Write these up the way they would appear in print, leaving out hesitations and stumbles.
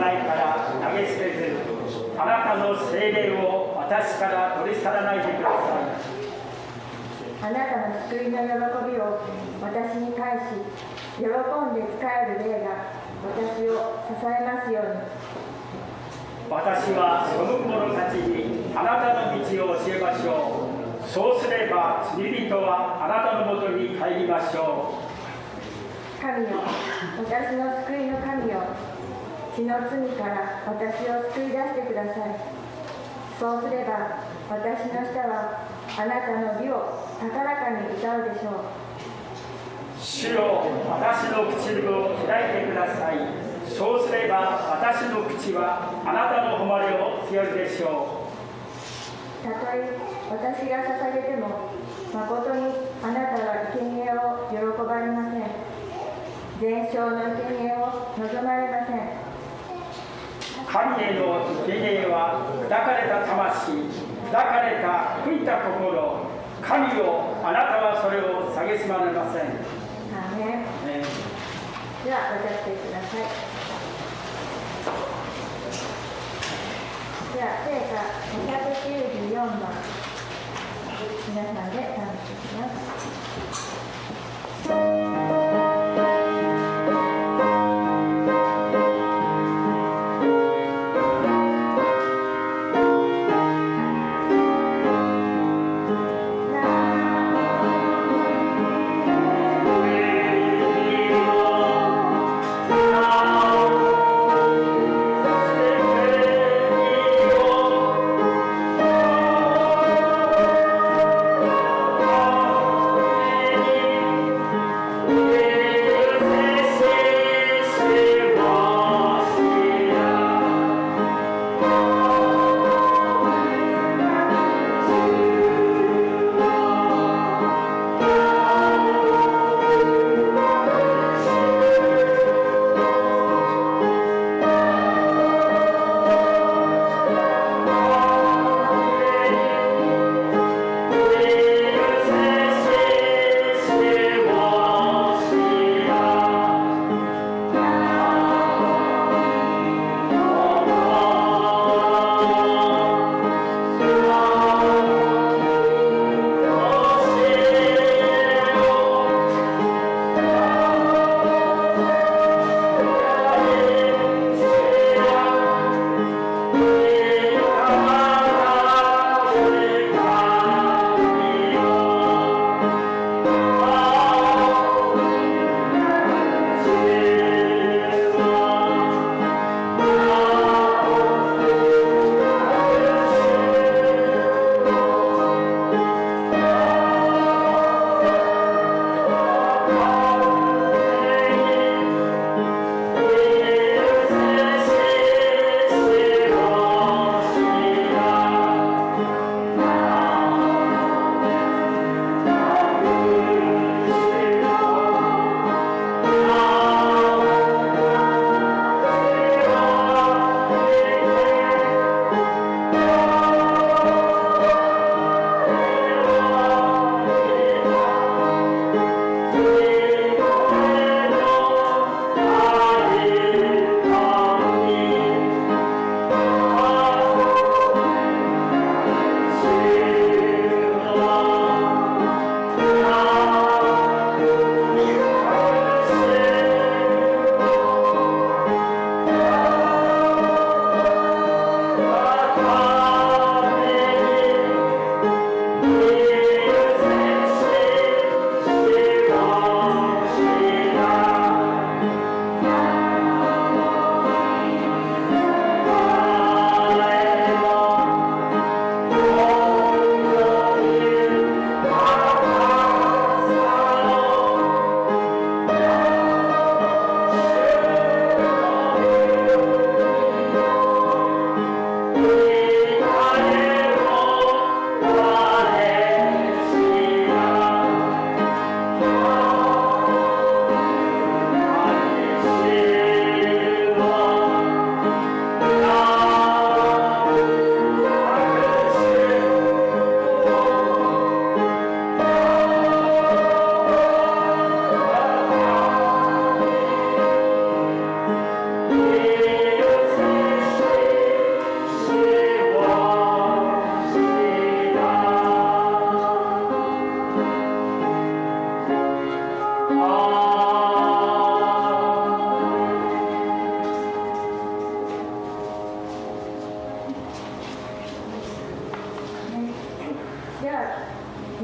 ないから投げ捨てず、あなたの聖霊を私から取り去らないでください。あなたの救いの喜びを私に返し、喜んで仕える霊が私を支えますように。私はその者たちにあなたの道を教えましょう。そうすれば罪人はあなたのもとに帰りましょう。神よ、私の救いの神よ、血の罪から私を救い出してください。そうすれば私の舌はあなたの義を高らかに歌うでしょう。主よ、私の唇を開いてください。そうすれば私の口はあなたの誉れを強いでしょう。たとえ私が捧げても、誠にあなたは生贄を喜ばれません。全焼の生贄を望まれません。神への生贄は砕かれた魂、砕かれた悔いた心、神よ、あなたはそれを蔑まれません。アーメン。ではお茶してください。では聖歌594番、皆さんで賛美します。「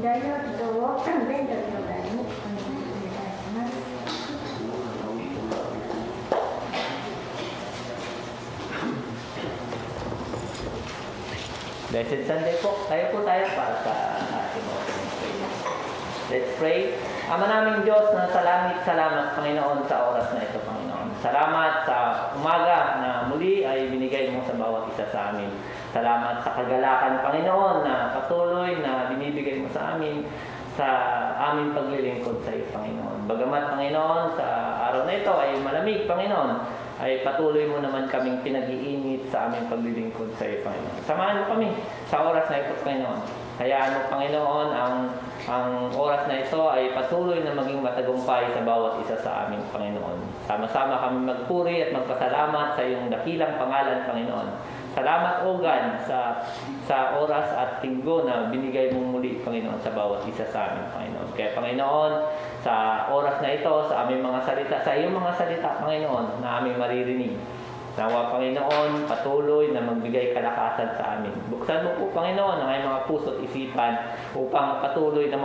代表祈祷をベント兄弟にお願いします。Blessed Sunday po. Tayo po tayo para sa ating opening prayer. Let's pray. Ama naming Diyos na sa langit, salamat Panginoon sa oras na ito, Panginoon. Salamat sa umaga na muli ay binigay mo sa bawat isa sa amin. Salamat sa kagalakan, Panginoon, na patuloy na binibigay mo sa amin sa aming paglilingkod sa iyo, Panginoon. Bagamat, Panginoon, sa araw na ito ay malamig, Panginoon, ay patuloy mo naman kaming pinag-iinit sa aming paglilingkod sa iyo, Panginoon. Samahan mo kami sa oras na ito, Panginoon. Hayaan mo, Panginoon, ang oras na ito ay patuloy na maging matagumpay sa bawat isa sa aming Panginoon. Sama-sama kami magpuri at magpasalamat sa iyong dakilang pangalan, Panginoon. Salamat, O God, sa oras at linggo na binigay mong muli, Panginoon, sa bawat isa sa amin, Panginoon. Kaya, Panginoon, sa oras na ito, sa aming mga salita, sa iyong mga salita, Panginoon, na aming maririnig. Nawa, Panginoon, patuloy na magbigay kalakasan sa amin. Buksan mo po, Panginoon, ang aming mga puso at isipan upang patuloy na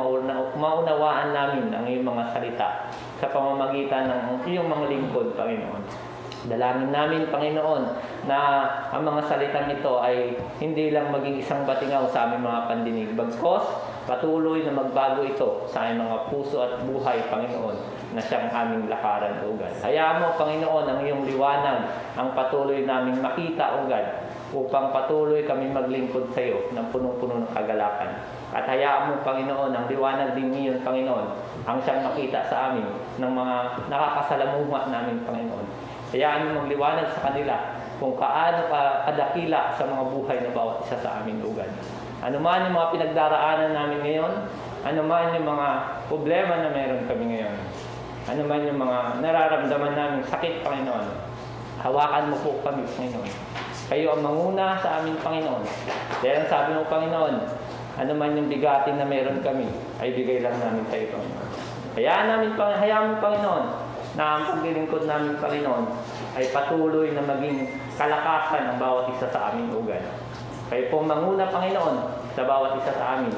maunawaan namin ang iyong mga salita sa pamamagitan ng iyong mga lingkod, Panginoon. Dalangin namin, Panginoon, na ang mga salitang ito ay hindi lang maging isang batingaw sa aming mga pandinig. Bagkos, patuloy na magbago ito sa aming mga puso at buhay, Panginoon, na siyang aming lakaran, O God. Hayaan mo, Panginoon, ang iyong liwanag, ang patuloy naming makita, O God, upang patuloy kami maglingkod sa iyo ng punong-puno ng kagalakan. At hayaan mo, Panginoon, ang liwanag din niyon, Panginoon, ang siyang makita sa amin ng mga nakakasalamuha namin, Panginoon. Hayaan mo magliwanag sa kanila kung kaano kadakila sa mga buhay na bawat isa sa aming lugar. Ano man yung mga pinagdaraanan namin ngayon, ano man yung mga problema na meron kami ngayon, ano man yung mga nararamdaman namin sakit, Panginoon, hawakan mo po kami, Panginoon. Kayo ang manguna sa aming Panginoon. Dahil ang sabi mo, Panginoon, ano man yung bigatin na meron kami, ay bigay lang namin tayo, Panginoon. Hayaan mo, Panginoon, na ang paglilingkod namin, Panginoon, ay patuloy na maging kalakasan ng bawat isa sa aming ugal. Kayo pong manguna, Panginoon, sa bawat isa sa amin.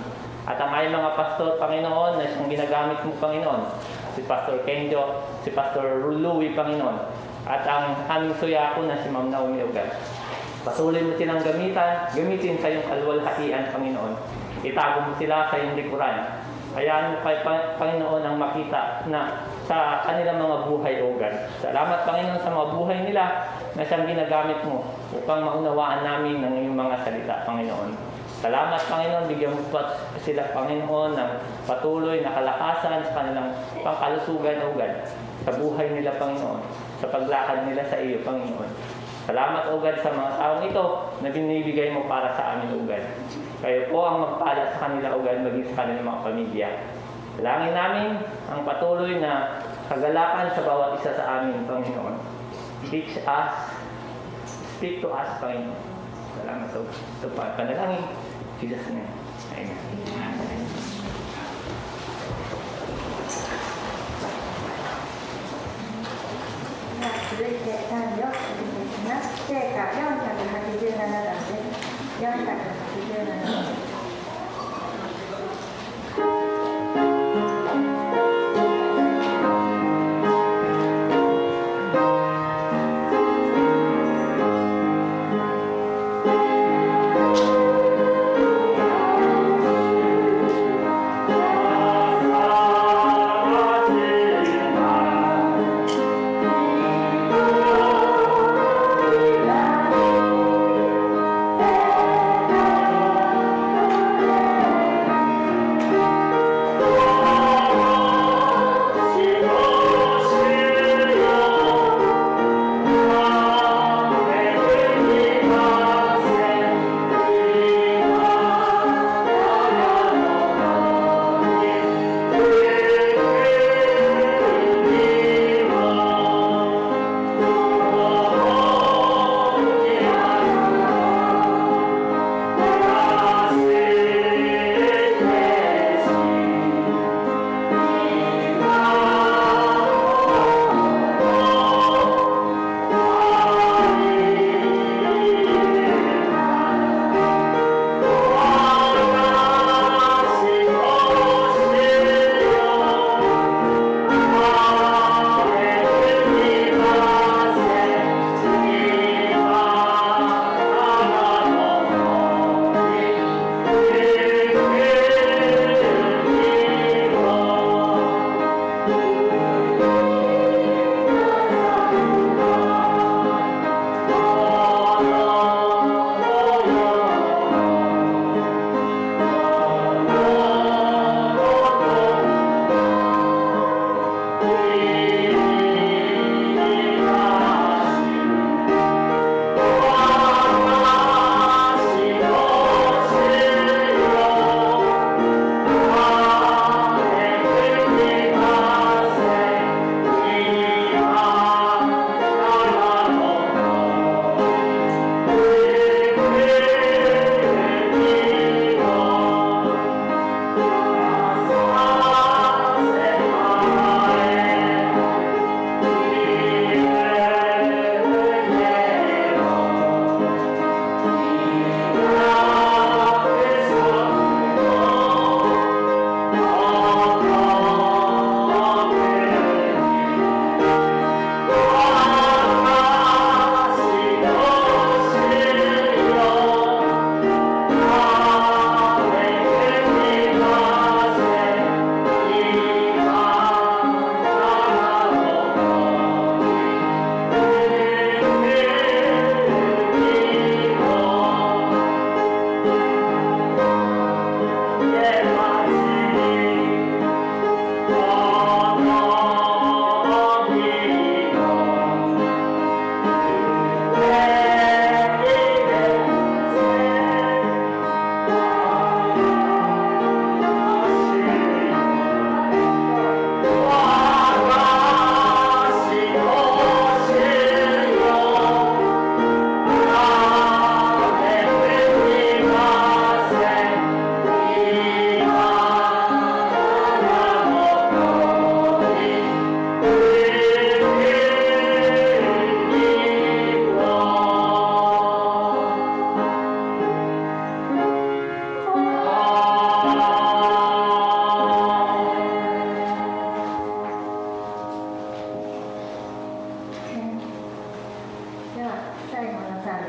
At ang aming mga pastor, Panginoon, na siyang ginagamit mo, Panginoon, si Pastor Kenjo, si Pastor Louie, Panginoon, at ang aming suyako na si Ma'am Naomi Ugal. Patuloy mo silang gamitin sa iyong kalwalhatian, Panginoon. Itago mo sila sa iyong likuran. Hayaan mo kay Panginoon ang makita na sa kanilang mga buhay, O God. Salamat, Panginoon, sa mga buhay nila na siyang ginagamit mo upang maunawaan namin ng iyong mga salita, Panginoon. Salamat, Panginoon, bigyan mo pa sila, Panginoon, ng patuloy na kalakasan sa kanilang pangkalusugan, O God, sa buhay nila, Panginoon, sa paglakad nila sa iyo, Panginoon. Salamat, O God, sa mga taong ito na binibigay mo para sa amin, O God. Kayo po ang magpala sa kanila, O God, maging sa kanilang mga pamilya. Dalangin namin ang patuloy na kagalakan sa bawat isa sa amin, Panginoon. Speak to us, Panginoon. Salamat sa panalangin. Jesus' name. Amen.続いて賛美をお届けします。聖歌487番です。487番です。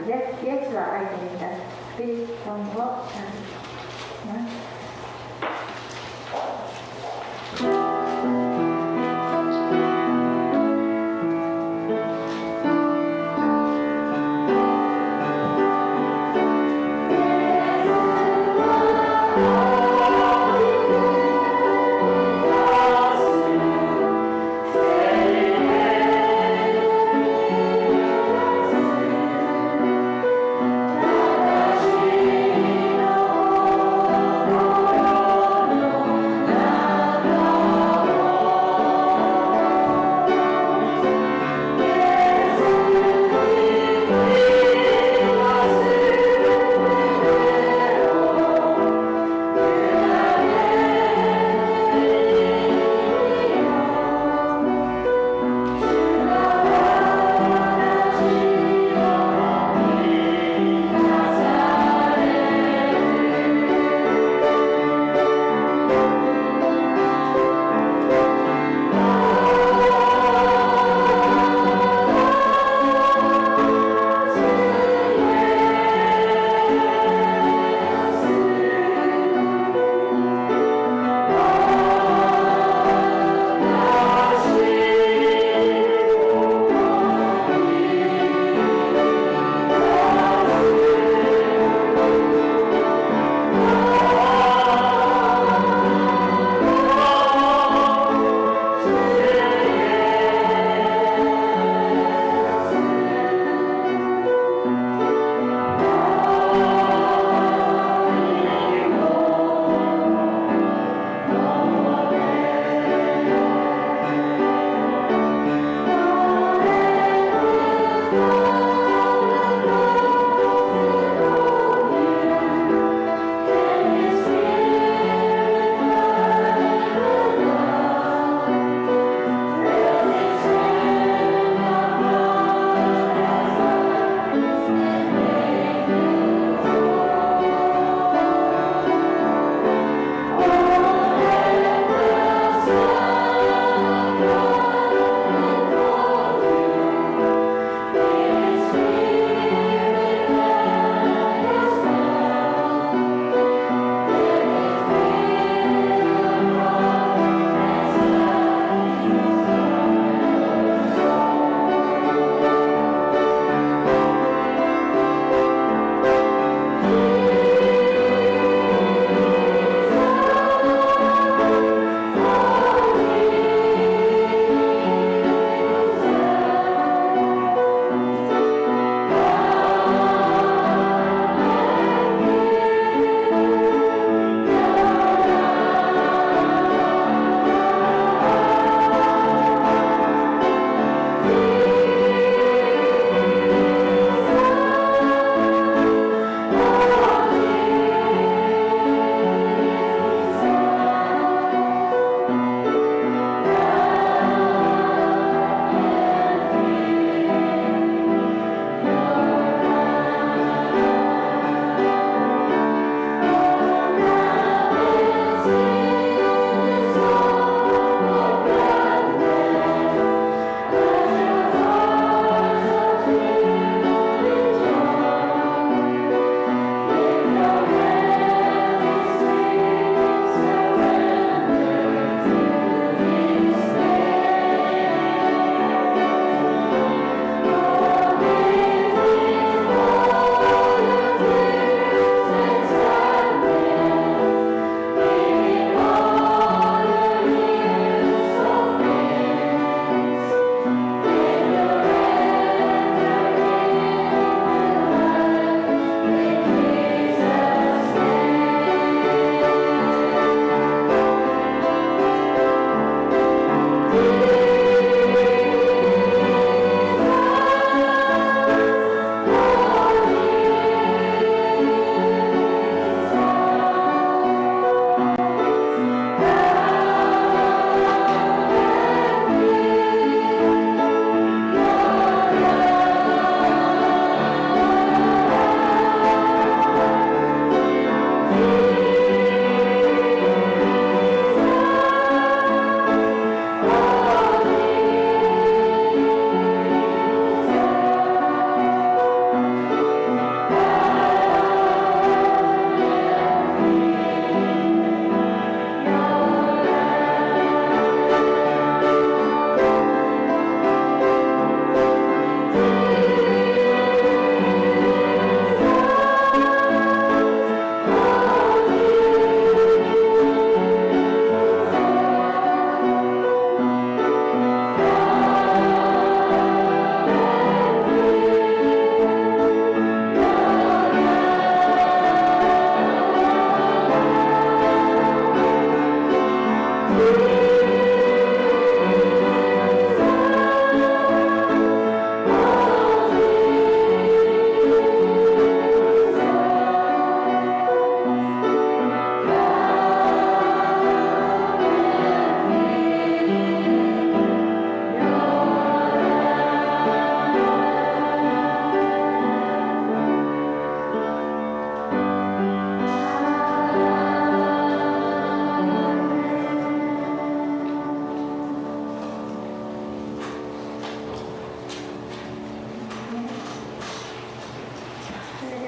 じです。イエスは相手にいたスピリットンを感じます。私の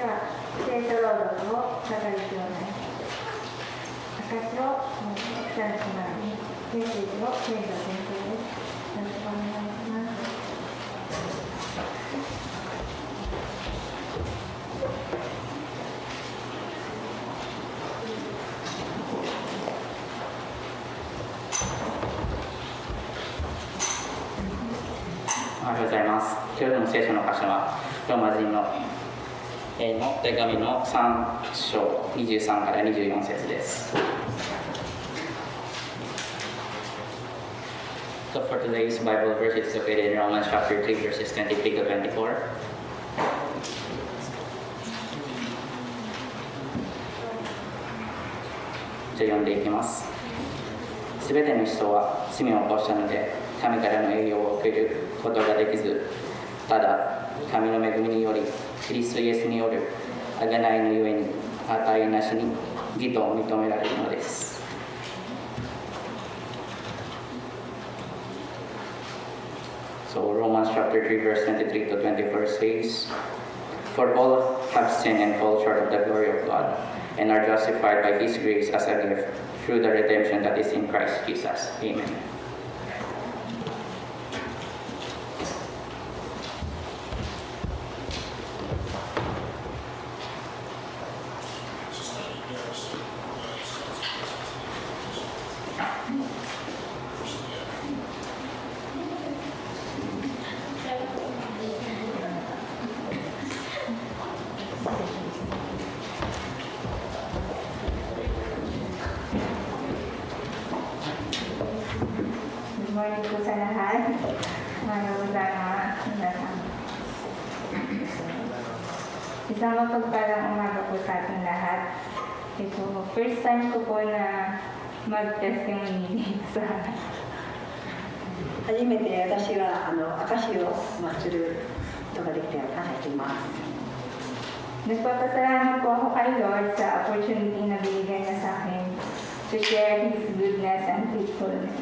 は聖書朗読を語りください。証を奥さん様にメッセージを聖書先生です。よろしくお願いします。おはようございます。今日の聖書の箇所はローマ人の手紙の3章23から24節です。So for today's Bible verse, it's located in Romans chapter 3 verses 23 to 24. じゃあ読んでいきます。すべての人は罪を起こしたので、神からの栄誉を受けることができず、ただ神の恵みによりキリストイエスによる贖いのゆえに値なしに義と認められるのです。So Romans chapter 3 verse 23 to 24 says, For all have sinned and fall short of the glory of God, and are justified by His grace as a gift through the redemption that is in Christ Jesus. Amen. Good morning po sa lahat. Magandang mga isang mapagpalang umaga po sa ating lahat. Ito, first time ko po na mag-testimony dito sa 初めて私は証をすることができて感謝しています。 Nagpapasalamat po ako kay Lord sa opportunity na binigyan niya sa akin to share His goodness and faithfulness.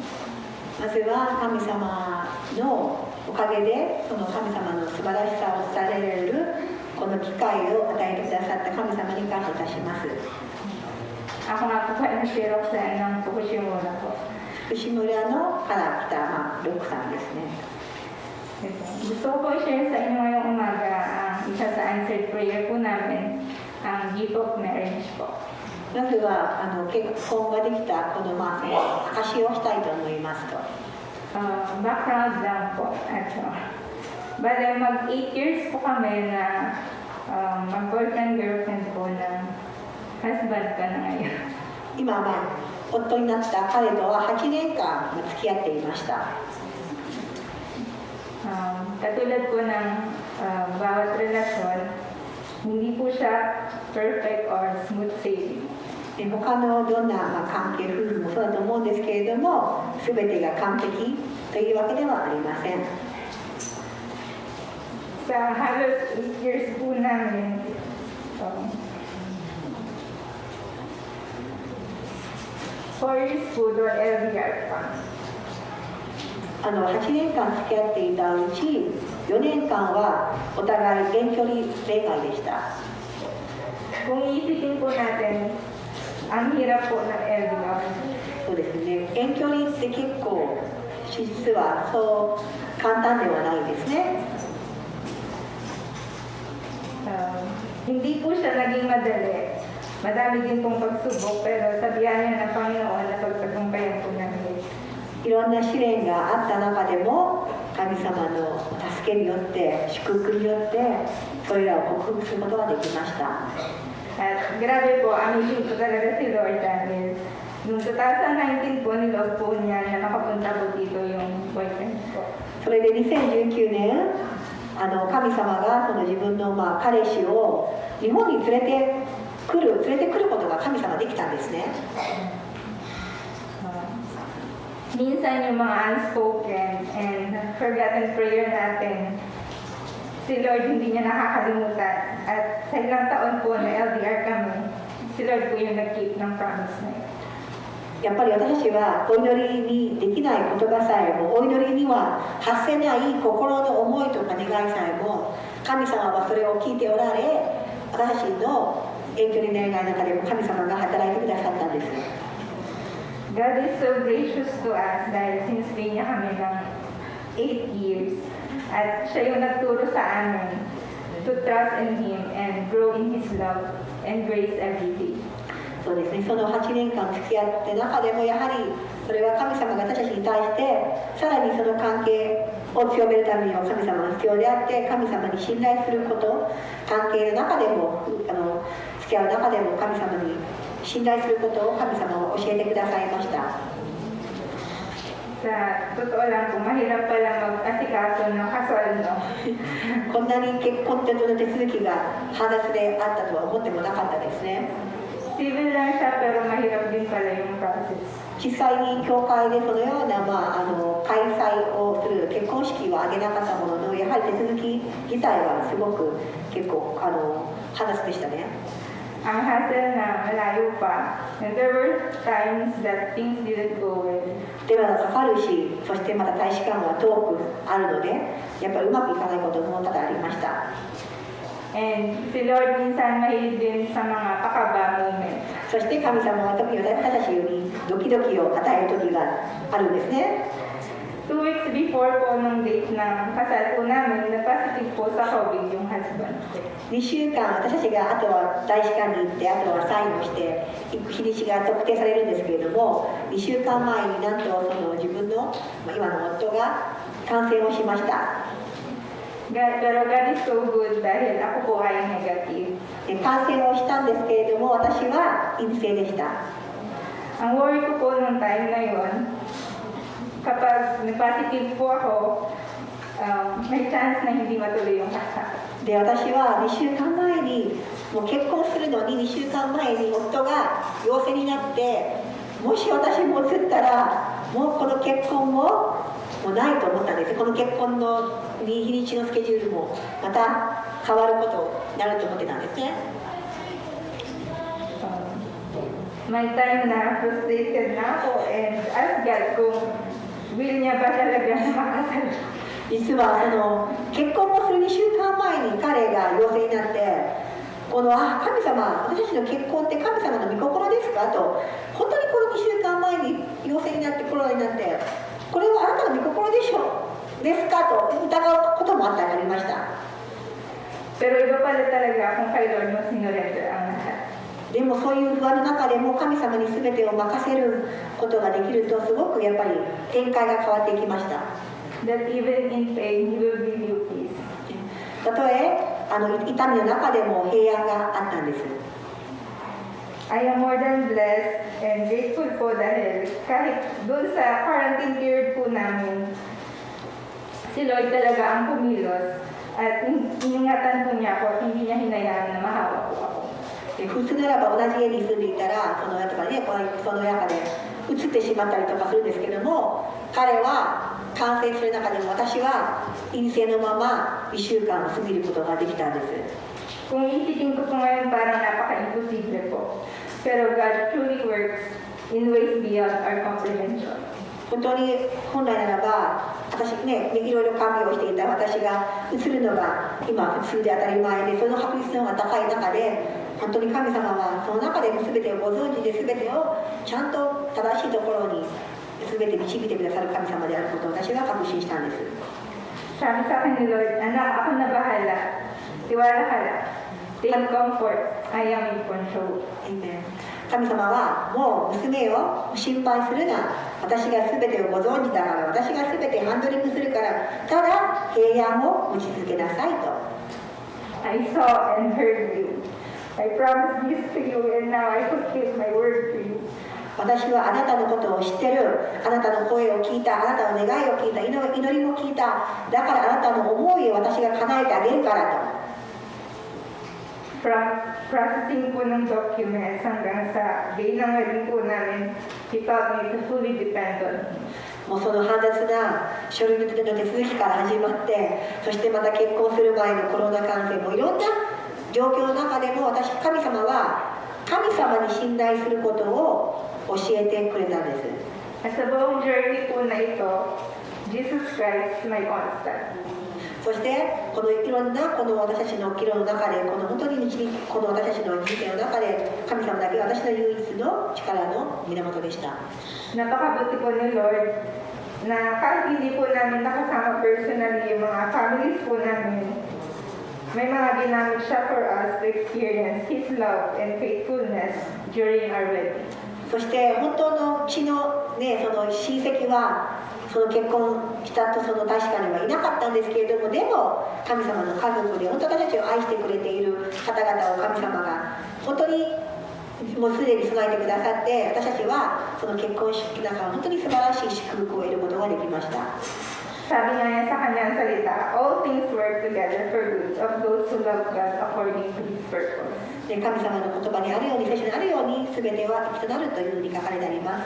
まずは神様のおかげでその神様の素晴らしさを伝えられるこの機会を与えてくださった神様に感謝いたします。 Ako nga po pala si Roxanne ng Fukushimura po. 福島村のから来た、ロックさんですね。 Gusto ko po i-share sa inyo ngayong umaga ang isa sa answered prayer po namin, ang gift of marriage po. まずは結婚ができたこの証をしたいと思いますと。 Background lang po. Bale, mag 8 years po kami na mag-boyfriend-girlfriend po na husband ka na ngayon. 今夫になった彼とは8年間付き合っていました。 Katulad po ng bawat relasyon, hindi po siya perfect or smooth sailing. 他のどんな関係、夫婦もそうだと思うんですけれども、全てが完璧というわけではありません。 Sa halos 8 years po namin, 4 years po doon LDR pa. 8年間付き合っていたうち、4年間はお互い遠距離恋愛でした。 Kung iisipin po natin, ang hirap po ng LDR. そうですね、遠距離って結構、実はそう簡単ではないですね。 Hindi po siya naging madali. Madami din pong pagsubok, pero sabihan niya ng Panginoon na pagtagumpayan po namin. いろんな試練があった中でも、神様の助けによって、祝福によって、それらを克服することができました。 At grabe po, amazing po talaga si Lord dahil noong 2019 po, nilog po niya na nakapunta po dito yung boyfriend ko. それで2019年、神様がその自分の彼氏を日本に連れてくることが神様できたんですね。 Minsan yung mga unspoken and forgotten prayer natin, si Lord hindi niya nakakalimutan. At sa ilang taon po na LDR kami, si Lord po yung nag-keep ng promise na yun. やっぱり私たちはお祈りにできない言葉さえも、お祈りには発せない心の思いとか願いさえも、神様はそれを聞いておられ、私たちの遠距離恋愛の中でも神様が働いてくださったんです。 God is so gracious to us dahil sinustay niya kami ng 8 years at siya yung nagturo sa amin to trust in Him and grow in His love and grace every day. そうですね、その8年間付き合って中でもやはりそれは神様が私たちに対してさらにその関係を強めるためには神様が必要であって神様に信頼すること関係の中でも付き合う中でも神様に信頼することを神様は教えてくださいました。 Sa totoo lang po, mahirap palang mag-asikaso ng kasal, no? こんなに結婚っての手続きが煩雑であったとは思ってもなかったですね。 Civil lang siya pero mahirap din pala yung process. 実際に教会でそのような、開催をする結婚式は挙げなかったもののやはり手続き自体はすごく結構煩雑でしたね。 Ang hassle na malayo pa. And there were times that things didn't go well. 手間がかかるし、そしてまた大使館は遠くあるので、やっぱりうまくいかないことも多々ありました。 And si Lord minsan mahilig din sa mga pakaba moment. そして神様は時に私たちにドキドキを与える時があるんですね。 2 weeks before po nung date ng kasal po namin, nag-positive po sa COVID yung husband ko. 2週間私たちがあとは大使館に行ってあとはサインをして行く日にちが特定されるんですけれども2週間前になんとその自分の今の夫が感染をしました。 Pero God is so good dahil ako po ay negative. で感染をしたんですけれども私は陰性でした。 Ang worry ko po nung time na yun, kapag nag-positive po ako, may chance na hindi matuloy yung kasal. で私は2週間前にもう結婚するのに2週間前に夫が陽性になってもし私も移ったらもうこの結婚もないと思ったんです。この結婚の日にちのスケジュールもまた変わることになると思ってたんですね。 May time na frustrated na ako and ask God kung will niya ba talaga na makasal. 実はその結婚をする2週間前に彼が陽性になって神様私たちの結婚って神様の御心ですかと本当にこの2週間前に陽性になってコロナになってこれはあなたの御心でしょうですかと疑うこともありました。 Pero iba pala talaga kung kay Lord mo sinurrender ang lahat. でもそういう不安の中でも神様に全てを任せることができるとすごくやっぱり展開が変わっていきました。 That even in pain, He will give you peace. たとえ痛みの中でも平安があったんです。 I am more than blessed and grateful po dahil kahit doon sa quarantine period po namin, si Lord talaga ang kumilos at iningatan po niya ako at hindi niya hinayaan na mahawa po ako. 普通ならば同じ家に住んでいたらその中で移ってしまったりとかするんですけども彼は感染する中でも私は陰性のまま1週間を過ぎることができたんです。 Kung isipin ko po ngayon parang napaka-imposible po. Pero God truly works in ways beyond our comprehension. 本当に本来ならば私ねいろいろ看病をしていた私が移るのが今普通で当たり前でその確率の方が高い中で本当に神様はその中でも全てをご存知で全てをちゃんと正しいところに全て導いてくださる神様であることを私は確信したんです。 Sabi sa akin ni Lord, anak, ako na bahala. Tiwala ka lang. Take comfort. I am in control. Amen. 神様はもう娘を心配するな私が全てをご存知だから私が全てハンドリングするからただ平安を持ち続けなさいと。 I saw and heard you. I promised this to you and now I fulfill my word to you. 私はあなたのことを知ってるあなたの声を聞いたあなたの願いを聞いた祈りも聞いただからあなたの思いを私が叶えてあげるからと。 From processing po ng documents hanggang sa day ng wedding po namin, He taught me to fully depend on Him. もうその煩雑な書類の手続きから始まってそしてまた結婚する前のコロナ感染もいろんな状況の中でも神様は神様に信頼することを教えてくれたんです。 At sa buong journey po na ito, Jesus Christ is my constant. そしてこのいろんなこの私たちの議論の中でこの本当にこの私たちの人生の中で神様だけが私の唯一の力の源でした。 Napakabuti po ni Lord na kahit hindi po namin nakasama personally yung mga families po namin, may mga ginamit siya for us to experience His love and faithfulness during our wedding. そして本当の血のね、その親戚はその結婚したとその確かにはいなかったんですけれども、でも神様の家族で本当私たちを愛してくれている方々を神様が本当にもうすでに備えてくださって、私たちはその結婚式の中本当に素晴らしい祝福を得ることができました。 Sabi nga yan sa kanyang salita, all things work together for good of those who love God according to His purpose. で神様の言葉にあるように、聖書にあるように、全ては一となるというふうに書かれてあります。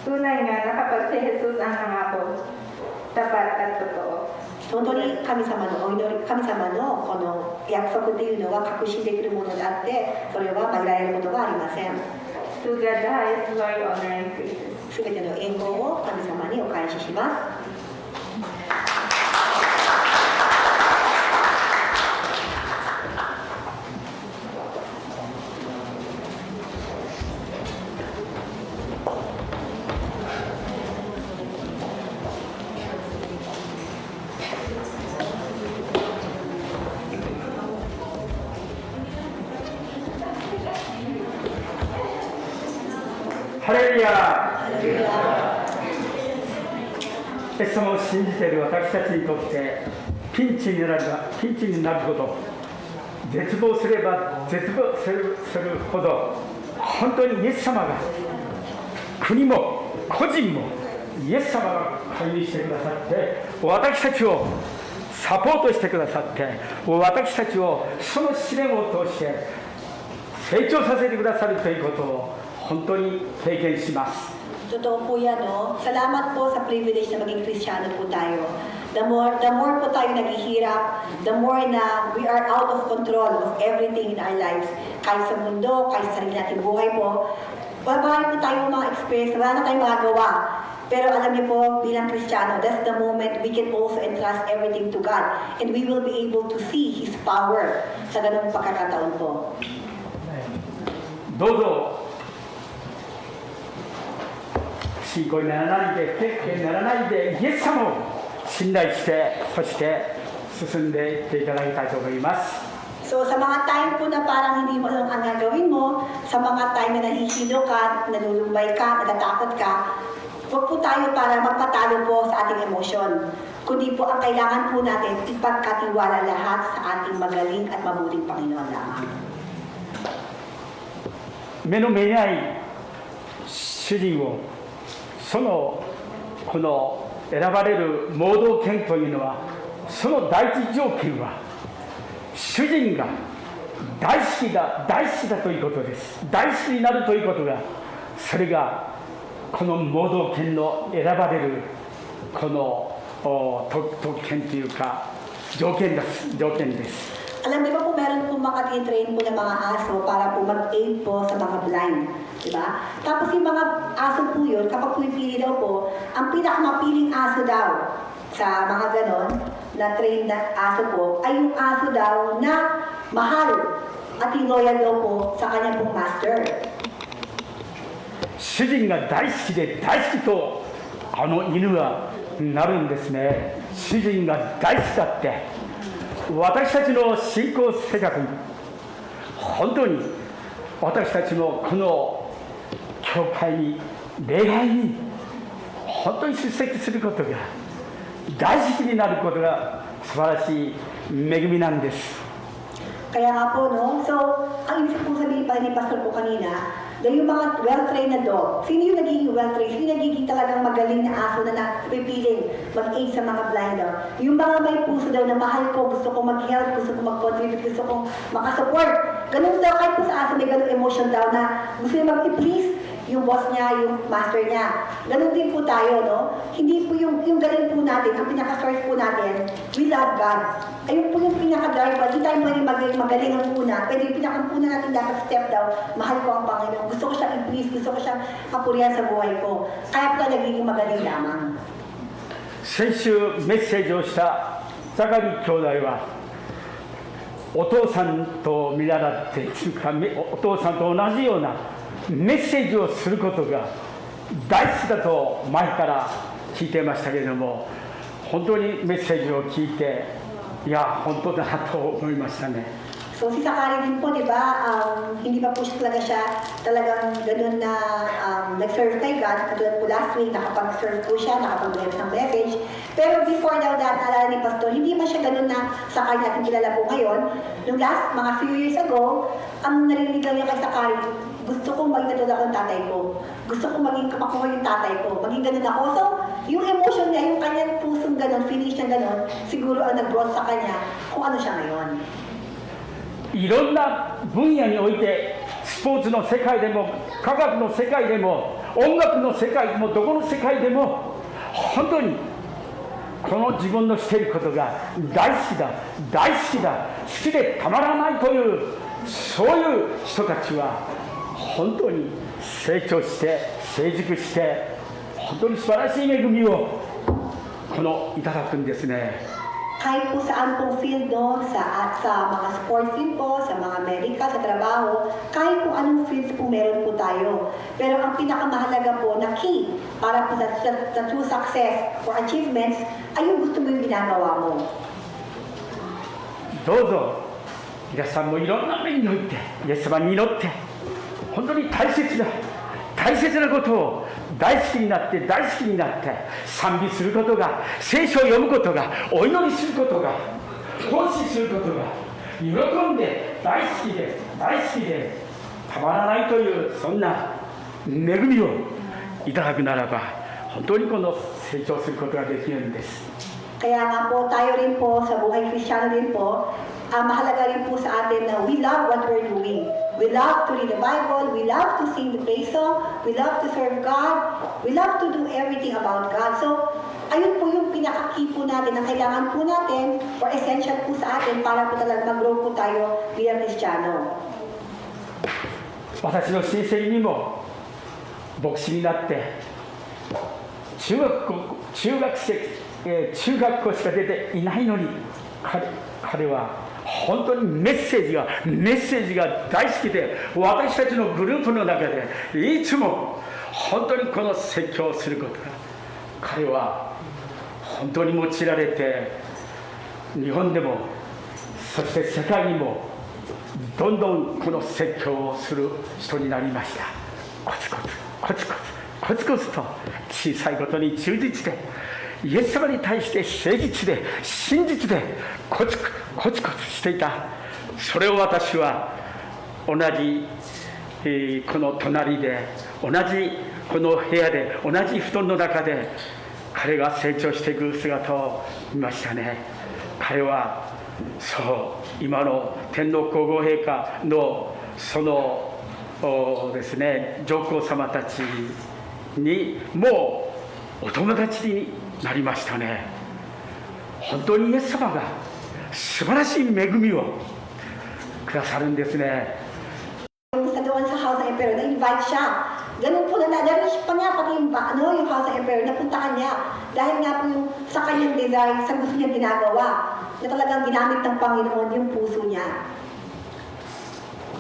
Tunay nga na kapag si Jesus ang nangako, tapat at totoo. 本当に神様のお祈り、神様のこの約束というのは確信できるものであって、それは曲げられることがありません。 To God the highest glory, honor, and praises. すべての栄光を神様にお返しします。 ハレルヤ。イエス様を信じている私たちにとってピンチになること、絶望すれば絶望するほど、本当にイエス様が、国も個人もイエス様が介入してくださって、私たちをサポートしてくださって、私たちをその試練を通して成長させてくださるということを本当に経験します。 Totoo po yan, no? Salamat po sa privilege na maging Kristiyano po tayo. The more po tayo naghihirap, the more na we are out of control of everything in our lives. Kahit sa mundo, kahit sa sarili nating buhay po, marami po tayong mga experience, wala na tayong magagawa. Pero alam niyo po, bilang Kristiyano, that's the moment we can also entrust everything to God. And we will be able to see His power sa ganung pagkakataon po. どうぞ信仰にならないで、決定にならないで、イエス様を信頼して、そして進んでいっていただきたいと思います。 So sa mga time po na parang hindi mo alam ang gagawin mo, sa mga time na nahihilo ka, nalulumbay ka, natatakot ka, huwag po tayo para magpatalo po sa ating emosyon. Kundi po ang kailangan po natin ipagkatiwala lahat sa ating magaling at mabuting Panginoon lamang. 目の見えない主人を、この選ばれる盲導犬というのは、その第一条件は主人が大好きだということです。大好きになるということが、それがこの盲導犬の選ばれるこの特権というか条件です。 Alam niyo ba po, meron po mga train po ng mga aso para po mag-aid po sa mga blind. Diba? Tapos yung mga aso po yun, kapag pumipili daw po, ang pinakamapiling aso daw sa mga ganon, na trained na aso po, ay yung aso daw na mahal at loyal daw po sa kanyang pong master. 主人が大好きで大好きと犬はなるんですね。主人が大好きだって。 私たちの信仰生活に本当に私たちのこの教会に礼拝に本当に出席することが大好きになることが素晴らしい恵みなんです。 Kaya nga po, no? So, ang ibig po sabihin pa ni Pastor po kanina, na yung mga well-trained na dog, sino yung nagiging well-trained? Sino yung nagiging talagang magaling na aso na napipiling mag-aid sa mga blind daw? Yung mga may puso daw na mahal ko, gusto ko mag-help, gusto ko mag-contribute, gusto kong makasupport. Ganun daw, kahit po sa aso may ganun emotion daw na gusto niya mag-please yung boss niya, yung master niya. Ganun din po tayo, no? Hindi po yung galing po natin, ang pinaka-source po natin, we love God. Ayun po yung pinaka-drive, hindi tayo magaling ang una. Pwede yung pinaka-una natin dapat step down, mahal ko ang Panginoon. Gusto ko siyang i-please, gusto ko siyang kapurihan sa buhay ko. Kaya po tayo nagiging magaling lamang. 先週メッセージをした草刈兄弟はお父さんと見習ってお父さんと同じようなメッセージをすることが大好きだと前から聞いてましたけれども、本当にメッセージを聞いて、いや本当だなと思いましたね。So si Sakari din po, di ba, hindi pa po siya talagang ganun na nag-serve kay God. Katulad po last week, nakapag-serve po siya, nakapag-bless ng message. Pero before daw that, naalala ni Pastor, hindi man siya ganun na Sakari natin kilala po ngayon. Nung last, mga few years ago, ang narinig lang niya kay Sakari, gusto kong maging katulad akong tatay ko. Gusto kong maging makuha yung tatay ko. Maging ganun ako. So, yung emotion niya, yung kanyang pusong ganun, finish niya ganun, siguro ang nag-brought sa kanya kung ano siya ngayon. いろんな分野において、スポーツの世界でも科学の世界でも音楽の世界でもどこの世界でも本当にこの自分のしていることが大好きだ大好きだ好きでたまらないというそういう人たちは本当に成長して成熟して本当に素晴らしい恵みをこのいただくんですね。Kahit po saan pong field, no, sa mga sports din po, sa mga medical, sa trabaho, kahit po anong fields po meron po tayo. Pero ang pinakamahalaga po na key para po sa true success or achievements ay yung gusto mo yung ginagawa mo. どうぞ皆さんもいろんな面においてイエス様に祈って本当に大切なことを大好きになって大好きになって賛美することが聖書を読むことがお祈りすることが奉仕することが喜んで大好きでたまらないというそんな恵みをいただくならば本当にこの成長することができるんです。 Kaya nga po tayo rin po sa buhay Kristiyano din po, mahalaga rin po sa atin na we love what we're doing. We love to read the Bible, we love to sing the praise song, we love to serve God, we love to do everything about God. So, ayun po yung pinaka-key po natin na kailangan po natin or essential po sa atin para po talaga mag-grow po tayo bilang Kristiyano. 私の親戚にも牧師になって中学校しか出ていないのに彼は本当にメッセージが大好きで私たちのグループの中でいつも本当にこの説教をすることが彼は本当に用いられて日本でもそして世界にもどんどんこの説教をする人になりました。コツコツと小さいことに忠実でイエス様に対して誠実で真実でコツコツしていた。それを私は同じ、この隣で同じこの部屋で同じ布団の中で彼が成長していく姿を見ましたね。彼はそう今の天皇皇后陛下のそのですね上皇様たちにもうお友達になりましたね。本当にイエス様が素晴らしい恵みをくださるんですね。 Sa doon sa House ng Emperor, na-invite siya. Ganun po na na-reach pa niya pati yung House ng Emperor, napuntahan niya. Dahil nga po yung sa kanyang desire, sa gusto niya ginagawa, na talagang ginamit ng Panginoon yung puso niya.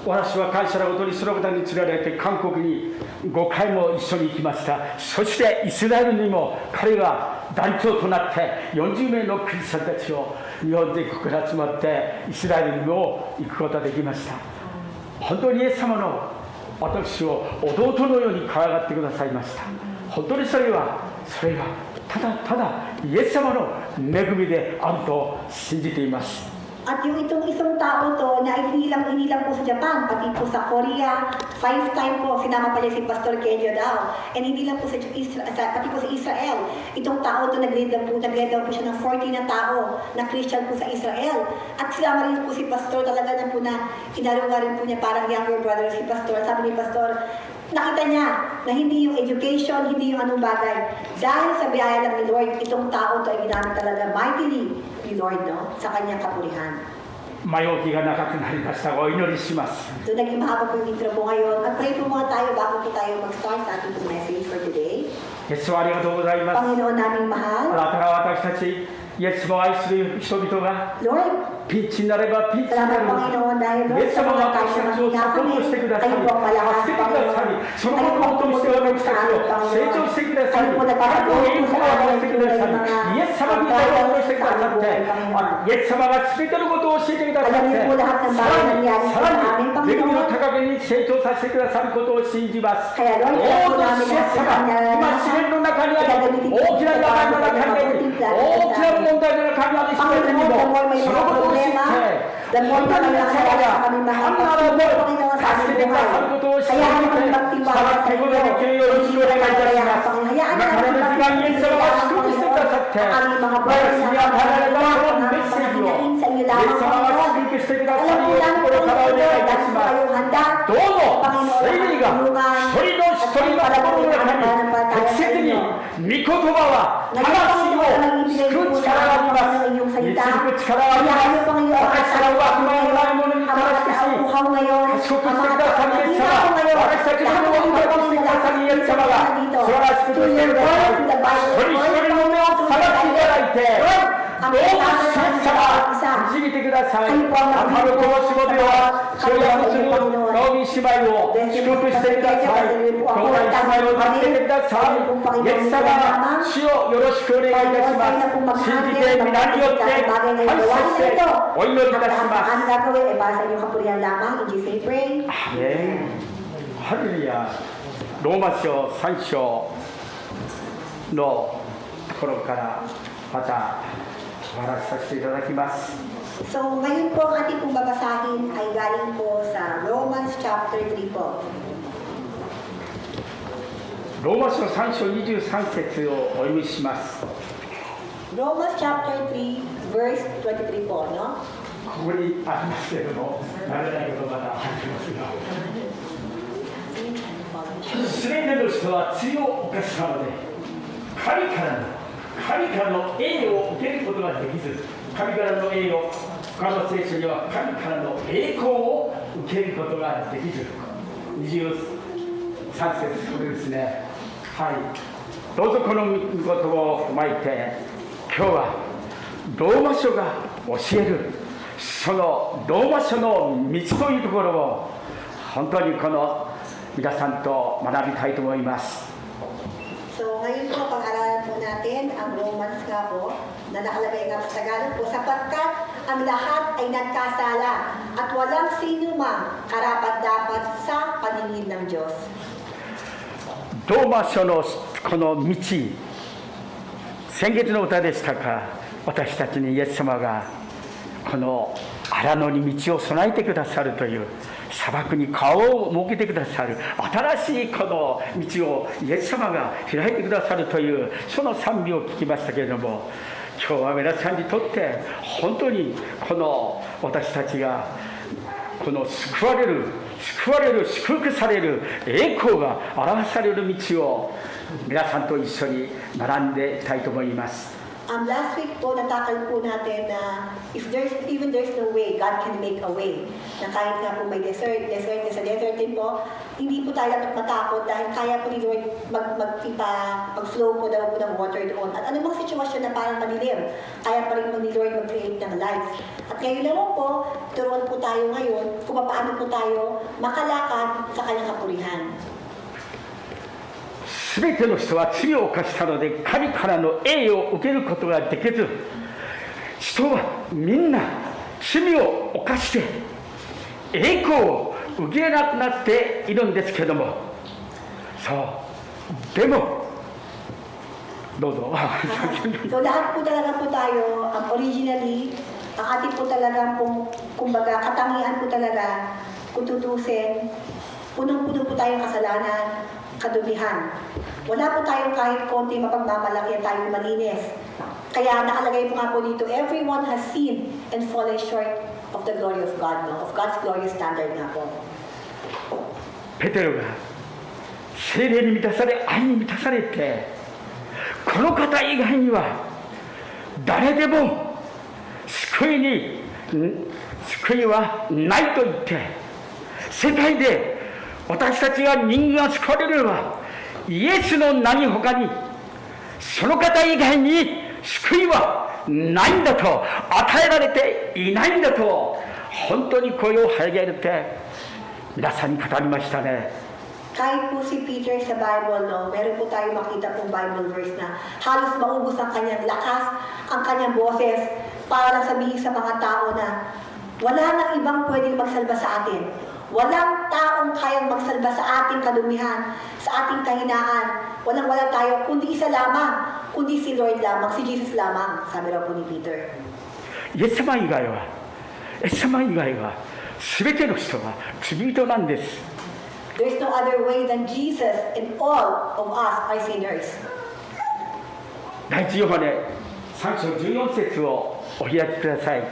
私は感謝のことにその方に連れられて韓国に5回も一緒に行きました。そしてイスラエルにも彼が団長となって40名のクリスチャンたちを日本全国から集まってイスラエルにも行くことができました。本当にイエス様の私を弟のように可愛がってくださいました。本当にそれはただイエス様の恵みであると信じています。 At yung itong isang tao to na inilang po sa Japan, pati po sa Korea, 5 times po, sinama pa niya si Pastor Kenyo daw. And hindi lang po pati po sa Israel. Itong tao to nag-lead daw po siya ng 40 na tao na Christian po sa Israel. At sinama rin po si Pastor talaga na po na inarunga rin po niya parang younger brother si Pastor. Sabi ni Pastor, nakita niya na hindi yung education, hindi yung anong bagay. Dahil sa biyaya lang ni Lord, itong tao to ay ginamit talaga mightily ni Lord, no? Sa kanyang kapurihan. 前置きが長くなりましたがお祈りします。 So naging mahaba po yung intro po ngayon. At pray po muna tayo bago po tayo mag-start sa ating message for today. イエスはありがとうございます。 Panginoon naming mahal, あなたが私たちイエス様を愛する人々が Lord, ピンチになればピンチにな salamat る Panginoon dahil イ Lord エス sa 様 mga が tayo 私 na たちを makita サポートしてくださり kayo po ang 助 malakas けてくださり Panginoon. そのことを通して私たちを成長してくださり Kayo po 神の nagpapatuloy 栄 po 光を sa 表して amin くださ tulad ng り mga イエス様に対応してくださってイエス様が全てのことを教えてくださって Alam niyo po lahat ng さ bagay ら na に nangyari さ sa ら amin, に恵みの Panginoon. 高めに成長させてくださることを信じます Kaya ど Lord, う alam po ぞ namin イエ na ス sa 様 Kanya 今試練の中にあり大きな病の中にあり大きな問題の中にある人たちにもそのことを知って本当に皆様が必ず助けてくださることを信じてさらってごめんなさいよろしくお願いいたします今彼の時間にイエス様が祝福してくださって私に与えられたこのメッセージをイエス様が祝福してくださるよう心からお願いいたしますどうぞ聖霊が一人の一人の心の中に適切に御言葉は魂を救う力があります導く力があります私からは悪魔のないものに正しくし賢くしてくださるイエス様私たちのことを深くしてくださるイエス様が素晴らしくしてくださる一人一人の目を探していただいてどうぞイエス様導いてください赤のこのしもべはそれをするナオミ姉妹を祝福してください兄弟姉妹を助けてくださいイエス様主をよろしくお願いいたします信じて皆によって感謝してお祈りいたします Ang gagawin ay para sa inyong kapurihan lamang. In Jesus' name pray. ハレルヤローマ書3章のところからまたお話しさせていただきます So, ngayon po ang ating pong babasahin ay galing po sa Romans chapter 3 po. ローマ書3章23節をお読みします Romans chapter 3 verse 23 po, no? ここにありますけれども慣れないことまだ入ってますが全ての人は罪を犯したので神からの栄を受けることができず神からの栄を他の聖書には神からの栄光を受けることができず23節これですねはいどうぞこの御言葉を踏まえて今日はローマ書が教えるそのローマ書の道というところを本当にこの皆さんと学びたいと思います So, ngayon po, pag-aralan po natin ang Romans nga po, na nakalagay nga sa Tagalog po, sapagkat ang lahat ay nagkasala at walang sino mang karapat-dapat sa paningin ng Diyos. ローマ書のこの道先月の歌でしたか私たちにイエス様がこの荒野に道を備えてくださるという砂漠に顔を設けてくださる新しいこの道をイエス様が開いてくださるというその賛美を聞きましたけれども今日は皆さんにとって本当にこの私たちがこの救われる祝福される栄光が表される道を皆さんと一緒に学んでいきたいと思います。Last week po, natakal po natin na if there's no way, God can make a way. Na kahit nga po may desert sa desert din po, hindi po tayo dapat matakot dahil kaya po ni Lord mag-flow po daw po ng water doon. At anumang sitwasyon na parang malilim, kaya pa rin po ni Lord mag-create ng life. At ngayon naman po, turuan po tayo ngayon kung paano po tayo makalakad sa kanyang kapurihan. すべての人は罪を犯したので神からの栄を受けることができず人はみんな罪を犯して栄光を受けなくなっているんですけどもそうでもどうぞ So lahat po talaga po tayo, originally, ang ating po talaga pong, kumbaga, katangian po talaga, kung tutusin, punong-puno po tayong kasalanan, kadumihan. Wala po tayong kahit konti mapagmamalaki at tayo malinis. Kaya nakalagay po nga po dito, everyone has sinned and fallen short of the glory of God, no? Of God's glorious standard nga po. ペテロが聖霊に満たされ愛に満たされてこの方以外には誰でも救いはないと言って世界で私たちが人間が救われるのはイエスの名に他にその方以外に救いはないんだと、与えられていないんだと、本当に声を上げて皆さんに語りましたね。 Kahit po si Peter sa Bible, no, meron po tayo makita pong Bible verse na halos maubos ang kanyang lakas, ang kanyang boses, para lang sabihin sa mga tao na wala nang ibang pwedeng magsalba sa atin. Walang taong kayang magsalba sa ating kadumihan, sa ating kahinaan. Walang-wala tayo, kundi isa lamang, kundi si Lord lamang, si Jesus lamang, sabi raw po ni Peter. イエス様以外は全ての人が罪人なんです。 There's no other way than Jesus, and all of us are sinners. 第一ヨハネ3章14節をお開きください。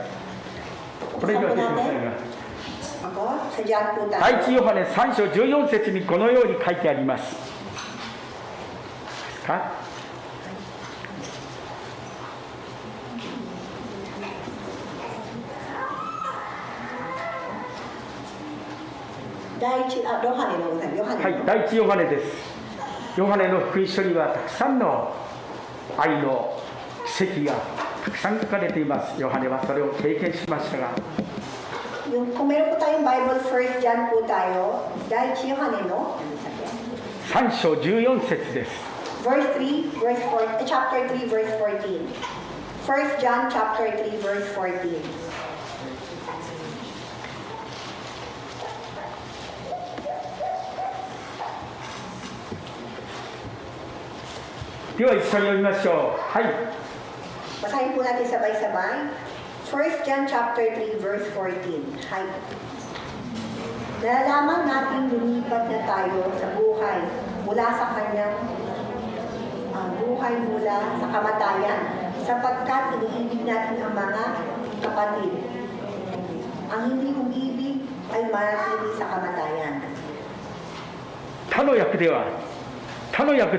これでは出てくださいが。 Ako, sa John po tayo. 第一ヨハネ3章14節にこのように書いてあります。ですか？ はい、第一ヨハネです。ヨハネの福音書にはたくさんの愛の奇跡がたくさん書かれています。ヨハネはそれを経験しましたが、 Kung meron po tayong Bible, 1 John po tayo, dahil si Yohane, no? 3章14節です。 Verse 3, chapter 3, verse 14. 1 John chapter 3, verse 14. では一緒に読みましょう。はい。 Basahin po natin sabay-sabay. 1 John chapter 3, verse 14. Hi. Nalalaman natin lumipat na tayo sa buhay mula sa kanyang buhay mula sa kamatayan sapagkat iniibig natin ang mga kapatid. Ang hindi umibig ay manatili sa kamatayan. 他の訳で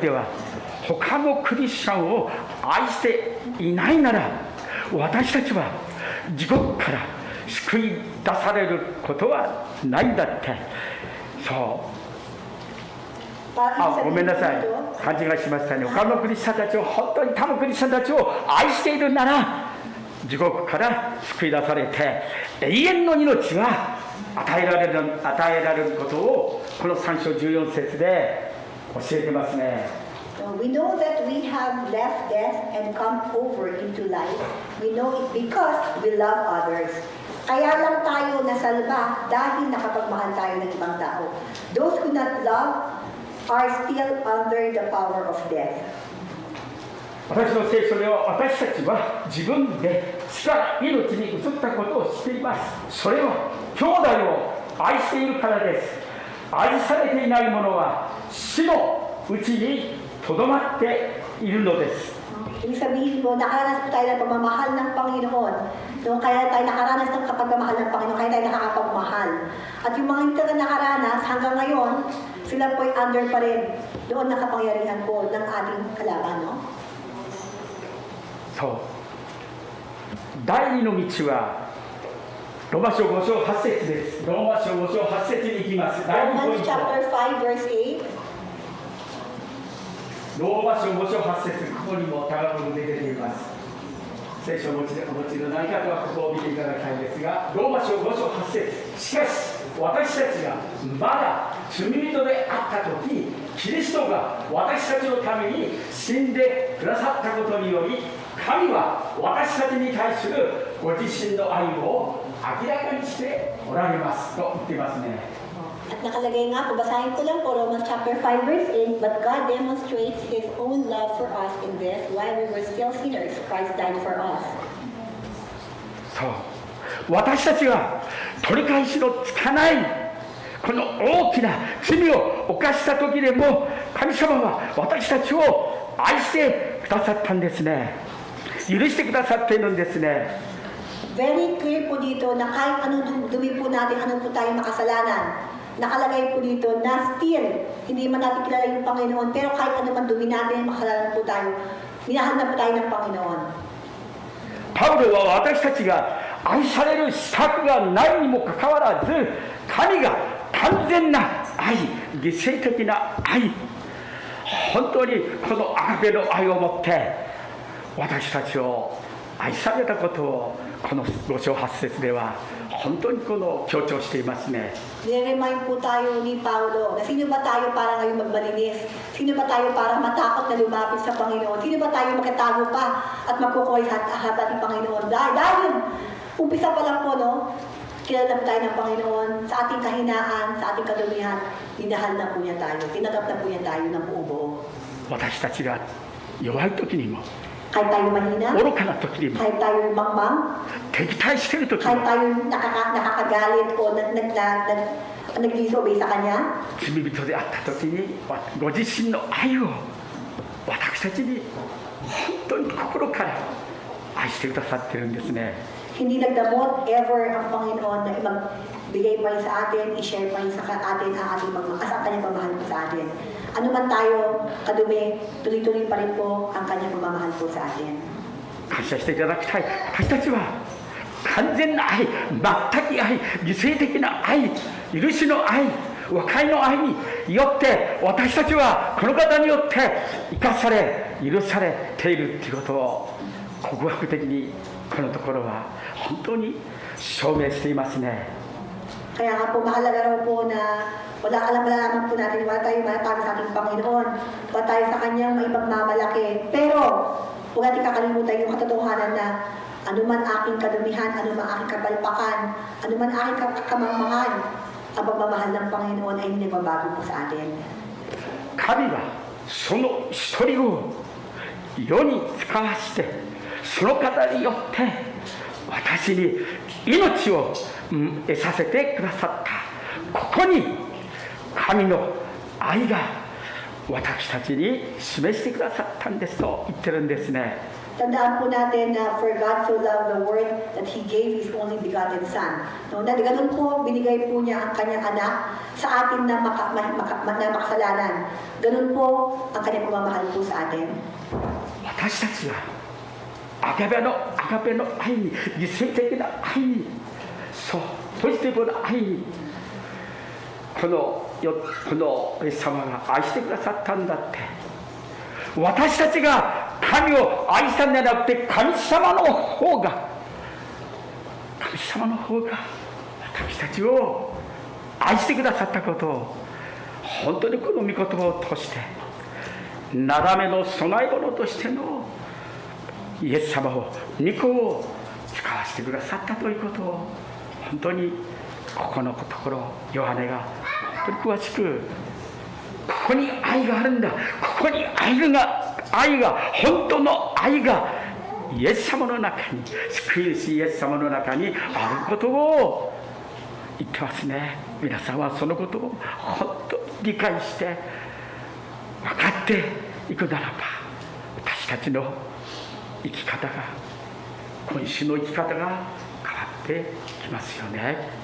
は他のクリスチャンを愛していないなら私たちは地獄から救い出されることはないんだって。そうごめんなさい、勘違いしましたね。他のクリスチャンたちを本当に他のクリスチャンたちを愛しているなら地獄から救い出されて永遠の命が与えられることをこの3章14節で教えてますね。 We know that we have left death and come over into life. We know it because we love others. Kaya lang tayo nasalba dahil nakapagmahal tayo ng ibang tao. Those who not love are still under the power of death. 私の聖書では私たちは自分で死から命に移ったことを知っています。それは兄弟を愛しているからです。愛されていない者は死のうちにとどまっているのです。 Ibig sabihin po, nakaranas po tayo ng pagmamahal ng Panginoon. No, kaya tayo nakaranas ng kapagmamahal ng Panginoon, kaya tayo nakakapagmahal. At yung mga hindi na nakaranas, hanggang ngayon, sila po ay under pa rin doon nakapangyarihan po ng ating kalaban, no? そう。第二の道はローマ書5章8節です。ローマ書5章8節に行きます。第2ポイン Romans ト。 chapter 5, verse 8. ローマ書5章8節、ここにも高く出ています。聖書をお持ちの何かとはここを見ていただきたいんですが、ローマ書5章8節。しかし私たちがまだ罪人であった時、キリストが私たちのために死んでくださったことにより、神は私たちに対するご自身の愛を明らかにしておられますと言っていますね。 At nakalagay nga po, basahin ko lang po, Romans chapter 5, verse 8, But God demonstrates His own love for us in this, while we were still sinners, Christ died for us. そう。私たちが取り返しのつかないこの大きな罪を犯した時でも神様は私たちを愛してくださったんですね。許してくださっているんですね。 Very clear po dito na kahit anong dumi po natin, anong po tayong makasalanan, nakalagay po dito na still, hindi man natin kilala yung Panginoon, pero kahit ano man dumi natin, makasalanan po tayo, minahal na po tayo ng Panginoon. パウロは私たちが愛される資格がないにもかかわらず、神が完全な愛、犠牲的な愛、本当にこのアガペの愛を持って私たちを愛されたことをこの5章8節では本当に強調していますね。Nire-remind po tayo ni Paulo na sino ba tayo para ngayon magmalinis? Sino ba tayo para matakot na lumapit sa Panginoon? Sino ba tayo makatago pa at magkukuhay sa harapan ng Panginoon? Dahil umpisa pa lang po, no? Kilala po tayo ng Panginoon sa ating kahinaan, sa ating kadumihan. Minahal na po niya tayo. Tinanggap na po niya tayo ng buo-buo. 私たちが弱い時にも Kahit tayo mahina, 愚かな時にも kahit tayo mangmang, 敵対している時に kahit も tayo nakakagalit o nag-disobey sa Kanya, 罪人であった時にご自身の愛を私たちに本当に心から愛してくださってるんですね。 hindi nagdamot ever ang Panginoon na magbigay pa rin sa atin, i-share pa rin sa atin ang ating ang Kanyang pagmamahal po sa atin. Ano man tayo kadumi, tuloy-tuloy pa rin po ang Kanyang pagmamahal po sa atin. 感謝していただきたい。私たちは完全な愛、全く愛、犠牲的な愛、許しの愛、和解の愛によって私たちはこの方によって生かされ許されているということを告白的にこのところは本当に証明していますね。 Kaya nga po mahalaga raw po na malalaman po natin, wala tayong matatawag sa ating Panginoon, wala tayo sa Kanyang may pagmamalaki. Pero huwag natin kakalimutan yung katotohanan na anuman aking kadumihan, anuman aking kapalpakan, anuman aking kamangmangan, ang pagmamahal ng Panginoon ay hindi nagbabago po sa atin. 神はその一人を世に使わしてその方によって私に命を得させてくださった。ここに神の愛が私たちに示してくださったんですと言ってるんですね。 Tandaan po natin na for God so loved the world that He gave His only begotten Son. No, na ganun po, binigay po niya ang kanyang anak sa atin na makasalanan. Ganun po ang kanyang pagmamahal po sa atin. 私たちはアガペの愛に、犠牲的な愛に、そうポジティブな愛にこのイエス様が愛してくださったんだって。私たちが神を愛したんじゃなくて神様の方が私たちを愛してくださったことを本当にこの御言葉を通してなだめの供え物としてのイエス様を御子を使わせてくださったということを本当にここのところヨハネが本当に詳しくここに愛があるんだ、ここに愛が本当の愛がイエス様の中に、救い主イエス様の中にあることを言ってますね。皆さんはそのことを本当に理解して分かっていくならば私たちの生き方が今週の生き方が変わってきますよね。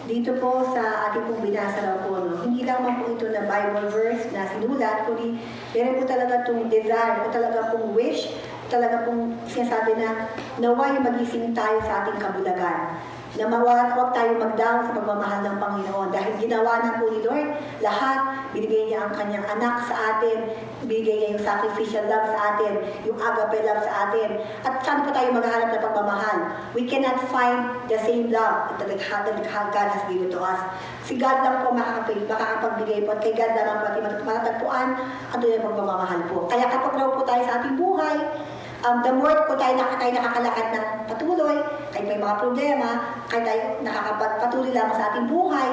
Dito po sa ating pong binasa raw po, no, hindi lamang po ito na Bible verse na sinulat, kundi meron po talaga itong desire, o talaga pong wish, talaga pong sinasabi na naway magising tayo sa ating kabulagan. Na huwag tayo mag-down sa pagmamahal ng Panginoon dahil ginawa na po ni Lord lahat, binigay niya ang kanyang anak sa atin, binigay niya yung sacrificial love sa atin, yung agape love sa atin. At saan po tayo maghahanap ng pagmamahal? We cannot find the same love that God has given to us. Si God lang po makakapagbigay po at kay God lamang po ating matatagpuan ang tunay ng pagmamahal po. Kaya kapag raw po tayo sa ating buhay, the more po tayo nakakalakad ng patuloy, kahit may mga problema, kahit tayo nakakapatuloy lamang sa ating buhay,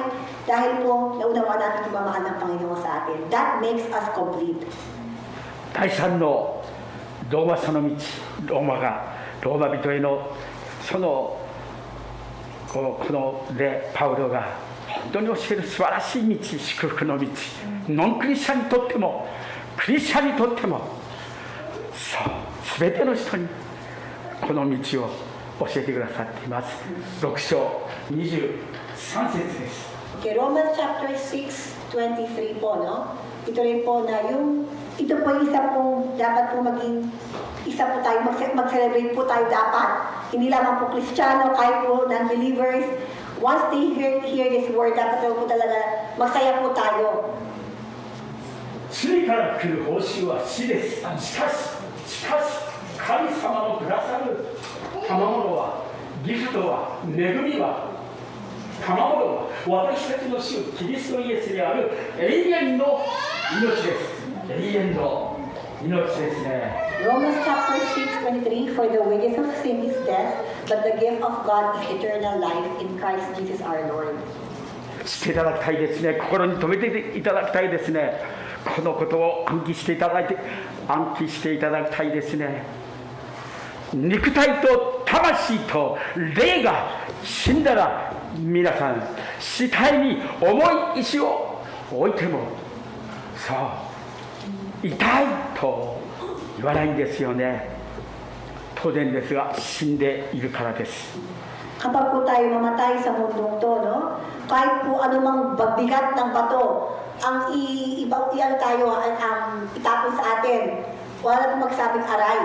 dahil po naunawaan natin yung pagmamahal ng Panginoon sa atin. That makes us complete. 第三のローマその道、ローマ人へのそのこのでパウロが本当に教える素晴らしい道、祝福の道、ノンクリスチャンにとってもクリスチャンにとってもそう全ての人にこの道を教えてくださっています。6章23節です。 Okay, Romans chapter 6:23 po, no? Ito rin po na ito po isa pong dapat po maging isa po tayo, mag-celebrate po tayo dapat. Hindi lamang po Kristiyano, kahit po non-believers. Once they hear this word, dapat po talaga magsaya po tayo. 罪から来る報酬は死です。しかし神様のくださる賜物は、ギフトは、恵みは、賜物は、私たちの主キリストイエスである永遠の命です。永遠の命ですね。Romans chapter 6:23, For the wages of sin is death, but the gift of God is eternal life in Christ Jesus our Lord. していただきたいですね。心に留めていただきたいですね。このことを暗記していただきたいですね。肉体と魂と霊が死んだら、皆さん死体に重い石を置いてもそう痛いと言わないんですよね。当然ですが、死んでいるからです。 Kapag po tayo mamatay sa mundong to, no? Kahit po anumang bigat ng bato, ang itapon sa atin, wala na po magsabing aray.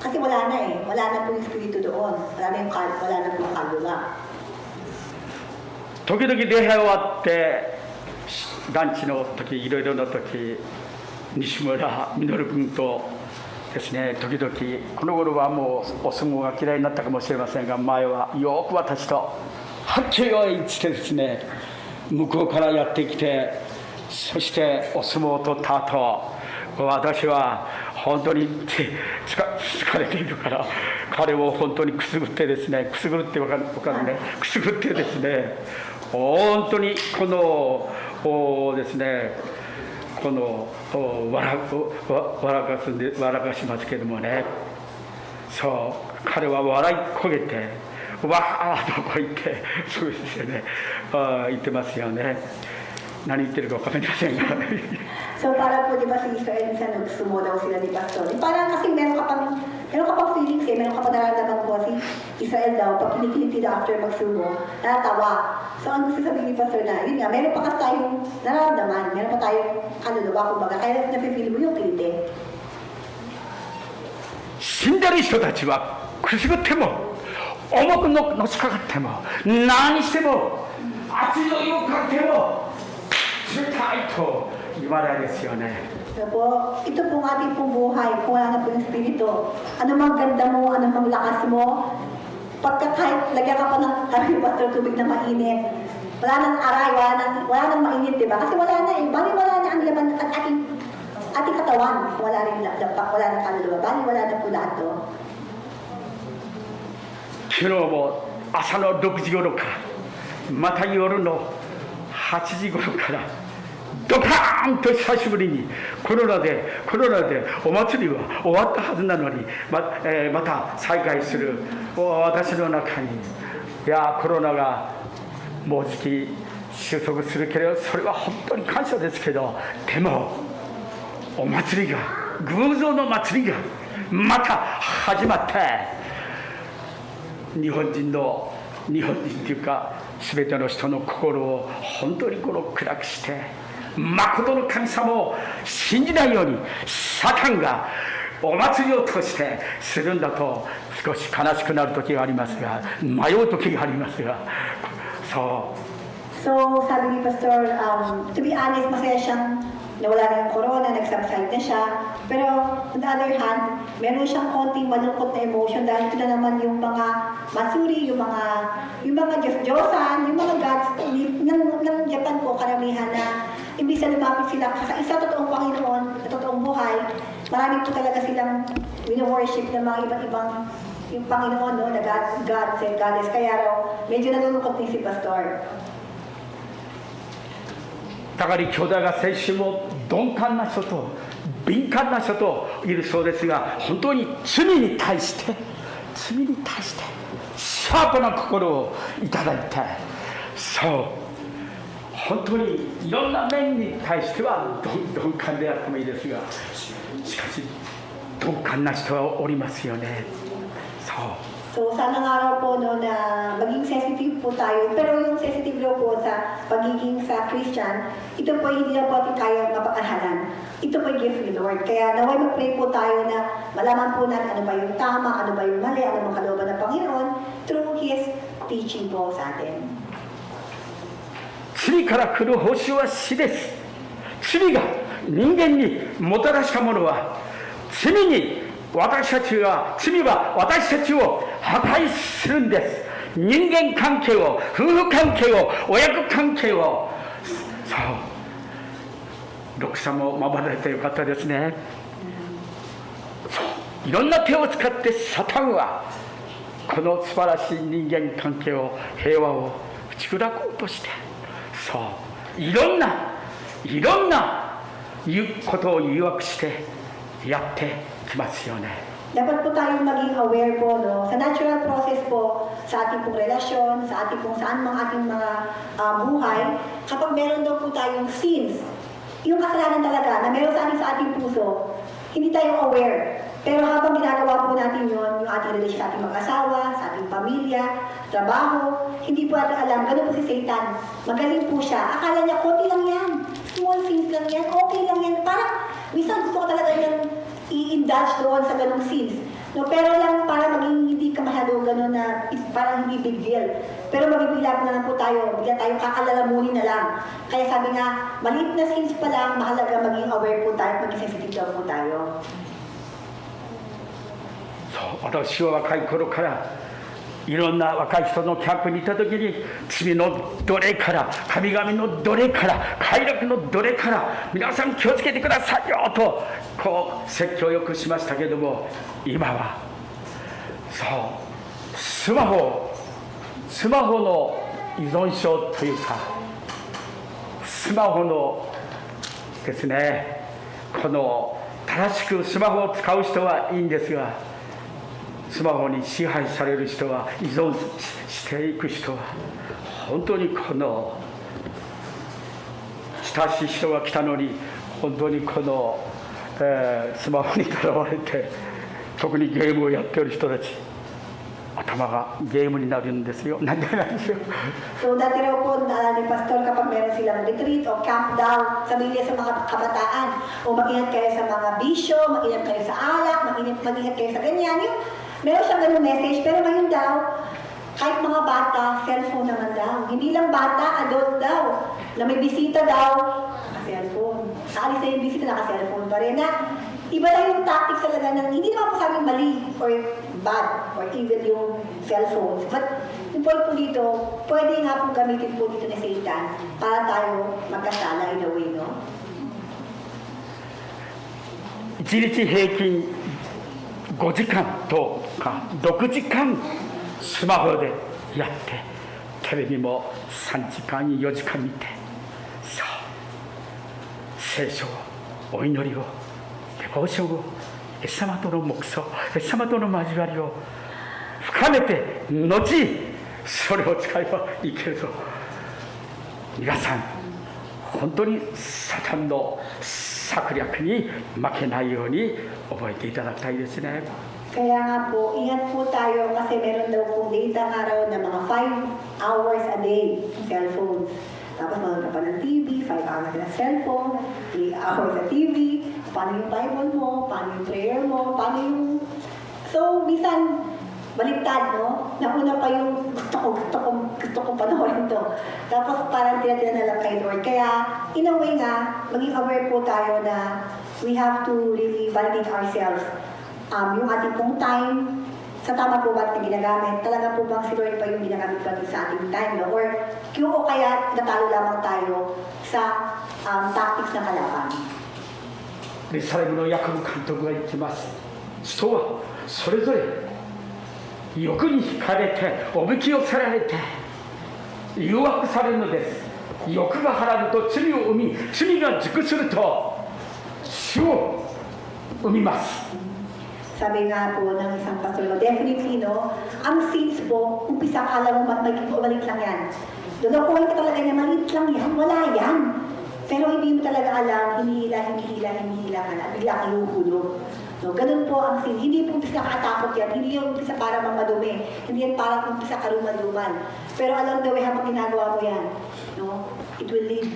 Kasi wala na eh. Wala na po yung espiritu doon. Wala na po yung kaluluwa. 時々礼拝終わってランチの時、いろいろな時、西村実君とですね、時々この頃はもうお相撲が嫌いになったかもしれませんが、前はよく私とはっきり言ってですね、向こうからやってきて、そしてお相撲を取った後、私は本当に疲れているから彼を本当にくすぐってですね、くすぐるって分かるね、くすぐってですね、本当にこのですね、この笑かしますけどもね、そう彼は笑い焦げてわーっとこう言ってそうですよね、言ってますよね。何言ってるか分かりませんがSo para po di ba si Israel minsan nagsumo daw sila ni Pastor. Parang kasi meron ka pang feelings eh, meron ka pang nararamdaman po si Israel daw pag kinikiliti daw after magsumo, natatawa. So ang gusto sabihin ni Pastor na, yun nga, meron pa kasi tayong nararamdaman, meron pa tayong kaluluwa, kumbaga, kaya na-feel mo yung kiliti. 死んでる人たちはくすぐっても重くのしかかっても何しても熱いお湯をかけても冷たいと言わないですよね。 So po, ito pong ating pong buhay, kung wala na po yung espiritu, ano mang ganda mo, ano mang lakas mo, pagka kahit lagyan ka pa ng Pastor tubig na mainit, wala nang aray, wala nang mainit, diba? Kasi wala na eh, bali wala na ang laman at ating katawan, wala rin lapak, wala nang kaluluwa, bali wala na po lahat to. 昨日も朝の6時頃からまた夜の8時頃からドカーンと久しぶりにコロナでお祭りは終わったはずなのに また再開する私の中に、いやコロナがもうじき収束するけれど、それは本当に感謝ですけど、でもお祭りが、偶像の祭りがまた始まって、日本人っていうか全ての人の心を本当に暗くして、誠の神様を信じないようにサタンがお祭りを通してするんだと、少し悲しくなる時がありますが、迷う時がありますが、そう。 So, sabi ni Pastor, to be honest, masaya siyang nawala na yung corona, nag-subside na siya. Pero, on the other hand, meron siyang konting malungkot na emotion dahil ito na naman yung mga matsuri, yung mga Diyos-Diyosan, yung mga gods ng Japan po, karamihan na imbis na lumapit sila sa isa totoong Panginoon, na totoong buhay, marami po talaga silang wino-worship ng mga ibang yung Panginoon, no, na God and Goddess. Kaya raw, medyo nalulungkot din si Pastor. 高利兄弟が先週も鈍感な人と敏感な人といるそうですが、本当に罪に対してシャープな心をいただいて、そう本当にいろんな面に対しては鈍感であってもいいですが、しかし鈍感な人はおりますよね。そう。 So, sana nga raw po no, na maging sensitive po tayo. Pero yung sensitive raw po sa pagiging sa Christian, ito po hindi na po ating kaya mapakahalan. Ito po yung gift ni Lord. Kaya naway mag-pray po tayo na malaman po natin ano ba yung tama, ano ba yung mali, ano bang kalooban ng Panginoon through His teaching po sa atin. 罪から来る報酬は死です。罪が人間にもたらしたものは罪に私たちは、罪は私たちを破壊するんです。人間関係を、夫婦関係を、親子関係を。そう、ロクさんも守られてよかったですね。そう、いろんな手を使ってサタンはこの素晴らしい人間関係を、平和を打ち砕こうとして、そういろんなことを誘惑してやってきますよね。Dapat po tayong maging aware po, no, sa natural process po, sa ating pong relasyon, sa ating pong saan mga ating mga buhay, kapag meron daw po tayong sins, yung kasalanan talaga na meron sa ating puso, hindi tayo aware. Pero habang ginagawa po natin yun, yung ating relasyon sa ating mag-asawa, sa ating pamilya, trabaho, hindi po natin alam, ganun po si Satan. Magaling po siya. Akala niya, konti lang yan. Small things lang yan. Okay lang yan. Parang, minsan gusto ko talaga yung i-indulge doon sa ganung sins. No, pero lang para maging hindi ka masyado gano'n na parang hindi big deal. Pero mabibigla na lang po tayo, bigla tayo kakalalamunin na lang. Kaya sabi nga, maliit na sins pa lang, mahalaga maging aware po tayo, maging sensitive daw po tayo. そう、私は若い頃からいろんな若い人のキャンプにいた時に、罪の奴隷から、神々の奴隷から、快楽の奴隷から、皆さん気をつけてくださいよとこう説教をよくしましたけれども、今はそうスマホの依存症というか、スマホのですね、この正しくスマホを使う人はいいんですが、スマホに支配される人は、依存していく人は、本当にこの親しい人が来たのに、本当にこの、スマホにとらわれて、特にゲームをやっている人たち、頭がゲームになるんですよ。なんでなんですよ。 So dati raw po ni Pastor, kapag meron silang retreat o camp down, sabi niya sa mga kabataan, o mag-ingat kayo sa mga bisyo, mag-ingat kayo sa alak, mag-ingat kayo sa ganyan. Yung, meron siyang ganung message, pero ngayon daw, kahit mga bata, cellphone naman daw. Hindi lang bata, adult daw. Na may bisita daw, naka-cellphone. Naalis na yung bisita, naka-cellphone pa rin. Na, iba lang yung tactics talaga ng, hindi naman po sa amin mali or bad or even yung cellphones. But yung point po dito, pwede nga pong gamitin po dito ni Satan para tayo magkasala in a way, no? 1日平均5時間とか6時間スマホでやって、テレビも3時間4時間見て、そう聖書を、お祈りを、デボーションを、イエス様との黙想、イエス様との交わりを深めて、後それを使えばいいけれど、皆さん本当にサタンの策略に負けないように覚えていただきたいですね。 Kaya nga po, ingat po tayo kasi meron daw pong data araw na mga 5 hours a day ng cellphone. Tapos manood ka pa ng TV, 5 hours na cellphone, 3 hours sa TV, paano yung Bible mo, paano yung prayer mo, paano yung... So, minsan, baliktad, no? Nauna pa yung gusto ko panoorin to. Tapos parang tinatira na lang kay Lord. Kaya, in a way nga, maging aware po tayo na we have to really validate ourselves. Yung ating pong time, sa tama po ba natin ginagamit? Talaga po bang si Lord pa yung ginagamit natin sa ating time, no? Or o kaya natalo lamang tayo sa tactics ng kalaban? エルサレムのヤコブ監督が言ってます。人はそれぞれ欲に惹かれて、おびき寄せられて誘惑されるのです。欲がはらむと罪を生み、罪が熟すると死を生みます。 Sabi nga po ng isang pastor, no, definitely, no, ang sins po, umpisa akala mo maliit lang yan. Lulukuhin ka talaga niya, maliit lang yan, wala yan. Pero hindi mo talaga alam, hinihila ka na, bigla kang luhulog. No, ganun po ang sin. Hindi po umpisa nakatakot yan, hindi yung umpisa para mamadumi, hindi yan para umpisa karumal-dumal. Pero along the way, habang ginagawa mo yan, no, it will lead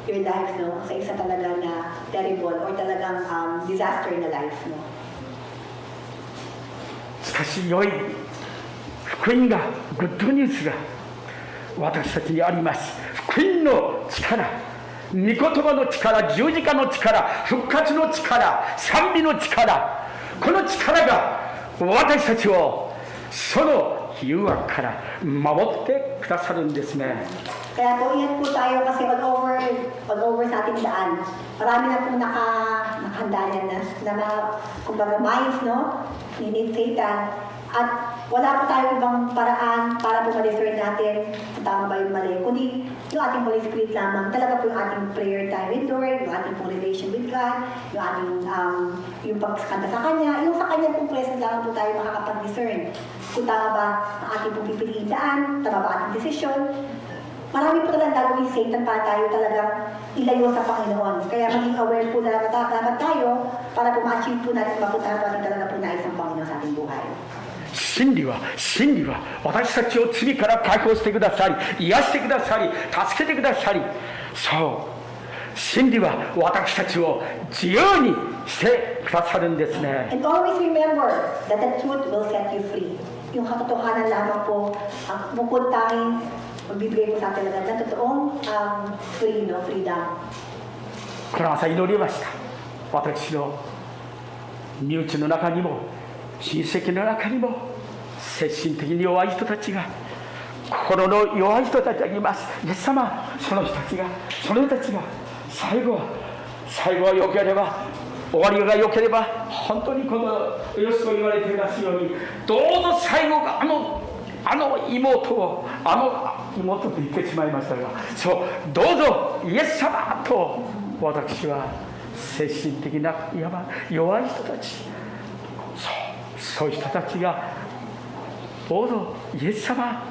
your life, no, sa isa talaga na terrible or talagang disaster na life, no. しかし良い福音が、グッドニュースが私たちにあります。福音の力、御言葉の力、十字架の力、復活の力、賛美の力、この力が私たちをその誘惑から守ってくださるんですね。 Kaya po ingat po tayo kasi all over sa ating daan. Marami na po nakahanda yan na mga, kumbaga, minds, no? Ni Satan. At wala po tayong ibang paraan para po ma-discern natin kung tama ba yung mali. Kundi yung ating Holy Spirit lamang. Talaga po yung ating prayer time with Lord, yung ating pong relation with God, yung ating yung pagkakanta sa Kanya. Yung sa Kanya pong presence lamang po tayo makakapag-discern. Kung tama ba ang ating pong pipiliin daan, tama ba ating desisyon. Marami po talagang gagawin Satan para tayo talagang ilayo sa Panginoon. Kaya maging aware po na dapat tayo para po ma-achieve po natin mapuntahan po natin talaga po nais ng Panginoon sa ating buhay. 真理は私たちを罪から解放してくださり、癒してくださり、助けてくださり、そう真理は私たちを自由にしてくださるんですね。 And always remember that the truth will set you free. Yung katotohanan lamang po ang bukod tanging magbibigay po sa atin ng totoong freedom. この朝祈りました。私の身内の中にも親戚の中にも精神的に弱い人たちが、心の弱い人たちがいます。イエス様、その人たちが最後は良ければ、終わりが良ければ、本当にこのよしと言われていますように、どうぞ最後があの妹と言ってしまいましたが、そうどうぞイエス様と、私は精神的ないわば弱い人たち、そういう人たちがどうぞイエス様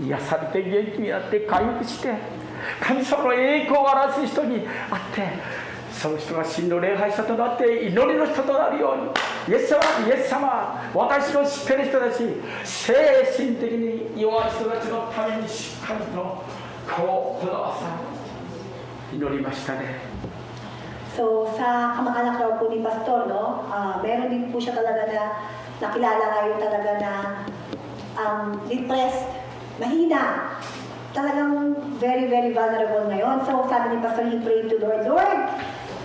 癒されて元気になって回復して、神様の栄光を表す人に会って、その人が真の礼拝者となって祈りの人となるように、イエス様、私の知ってる人たち、精神的に弱い人たちのためにしっかりとこの朝祈りましたね。 So sa kamag-anak raw po ni Pastor, no, meron din po siya talaga na nakilala ngayon talaga na depressed, mahina, talagang very, very vulnerable ngayon. So sabi ni Pastor, he prayed to Lord,